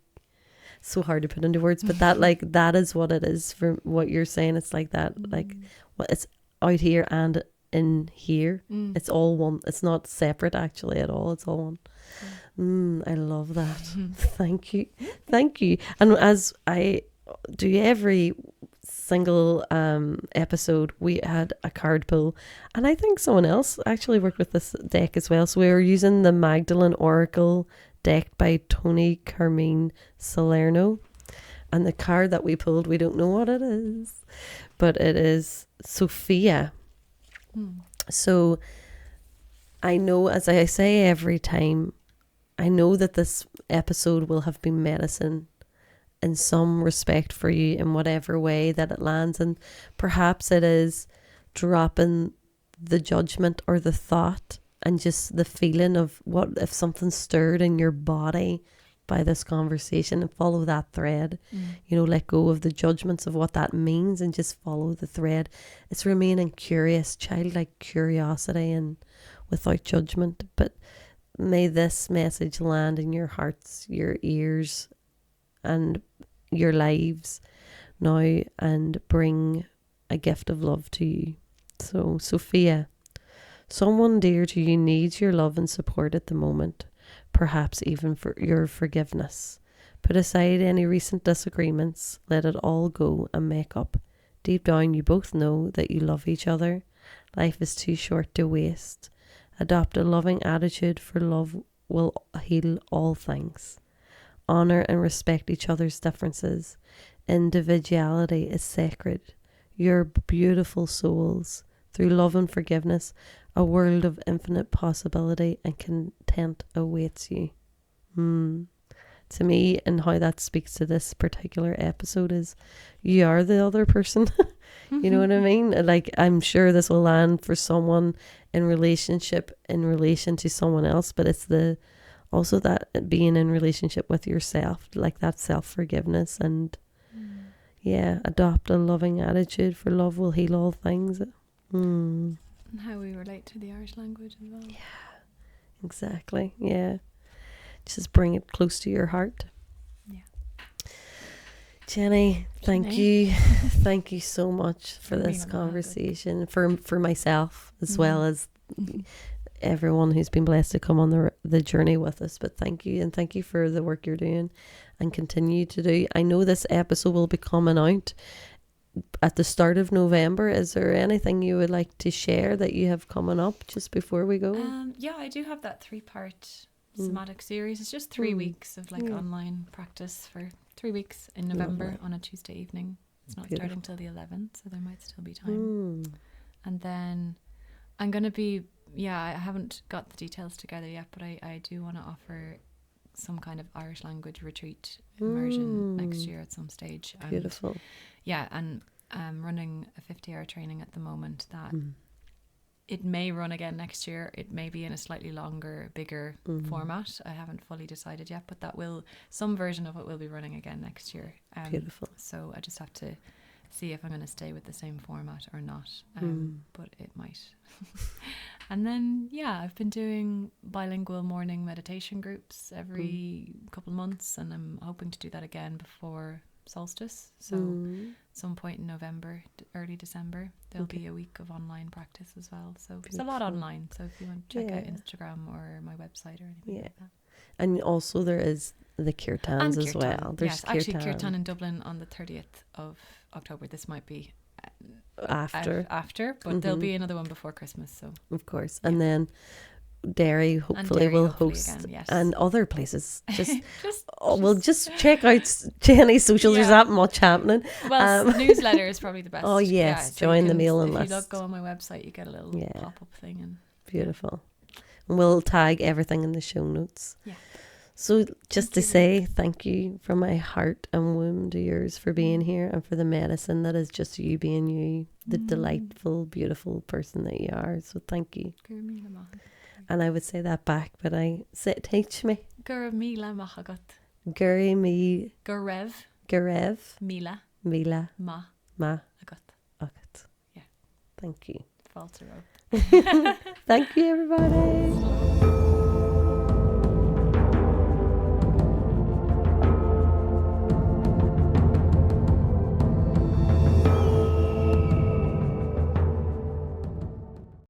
so hard to put into words, but that, like, that is what it is for what you're saying. It's like that, like, it's out here and in here. It's all one. It's not separate actually at all. It's all one. I love that. Thank you. And as I do every single episode, we had a card pull, and I think someone else actually worked with this deck as well. So we were using the Magdalene Oracle deck by Tony Carmine Salerno, and the card that we pulled, we don't know what it is, but it is Sophia. So I know, as I say every time, I know that this episode will have been medicine in some respect for you in whatever way that it lands. And perhaps it is dropping the judgment or the thought and just the feeling of what if something stirred in your body by this conversation, and follow that thread. Let go of the judgments of what that means and just follow the thread. It's remaining curious, childlike curiosity, and without judgment. But may this message land in your hearts, your ears, and your lives now, and bring a gift of love to you. So, Sophia, someone dear to you needs your love and support at the moment, perhaps even for your forgiveness. Put aside any recent disagreements, let it all go and make up. Deep down, you both know that you love each other. Life is too short to waste. Adopt a loving attitude, for love will heal all things. Honor and respect each other's differences. Individuality is sacred. You're beautiful souls. Through love and forgiveness, a world of infinite possibility and content awaits you. To me, and how that speaks to this particular episode, is you are the other person. You know what I mean? Like, I'm sure this will land for someone in relation to someone else, but it's also that being in relationship with yourself, like that self-forgiveness, and adopt a loving attitude, for love will heal all things. And how we relate to the Irish language as well. Yeah, exactly. Yeah. Just bring it close to your heart. Yeah. Jenny, thank you. Thank you so much for this conversation, for myself as well as everyone who's been blessed to come on the journey with us. But thank you, and thank you for the work you're doing and continue to do. I know this episode will be coming out at the start of November. Is there anything you would like to share that you have coming up just before we go? I do have that 3-part somatic series. It's just 3 weeks of online practice for 3 weeks in November on a Tuesday evening. It's not starting till the 11th, so there might still be time. And then I'm going to be, I haven't got the details together yet, but I do want to offer some kind of Irish language retreat immersion next year at some stage. Beautiful. And I'm running a 50-hour training at the moment that it may run again next year. It may be in a slightly longer, bigger format. I haven't fully decided yet, but some version of it will be running again next year. Beautiful. So I just have to see if I'm going to stay with the same format or not. But it might. And then, I've been doing bilingual morning meditation groups every couple of months, and I'm hoping to do that again before solstice. So some point in November, early December, there'll be a week of online practice as well. So there's a lot online. So if you want to check out Instagram or my website or anything like that. And also there is the kirtans as well. There's kirtan in Dublin on the 30th of October. This might be after, but there'll be another one before Christmas. So of course, and then Derry hopefully will hopefully host, again, yes. and other places. Just, Just- we'll just check out Jenny's socials. There's Yeah. that much happening. Well, newsletter is probably the best. Oh, yes, so join you the can- mailing If you list. go on my website, you get a little Yeah. pop-up thing. And Beautiful. And we'll tag everything in the show notes. Yeah. So just Thank to you. say thank you from my heart and womb to yours for being here, and for the medicine that is just you being you, the delightful, beautiful person that you are. So thank you. Gur míle maith. And I would say that back, but I say, teach me. Gur míle maith agat. Guri mi Gur raibh garev míle mila maith ma agat. agat. Yeah. Thank you. Fáilte ró. Thank you, everybody.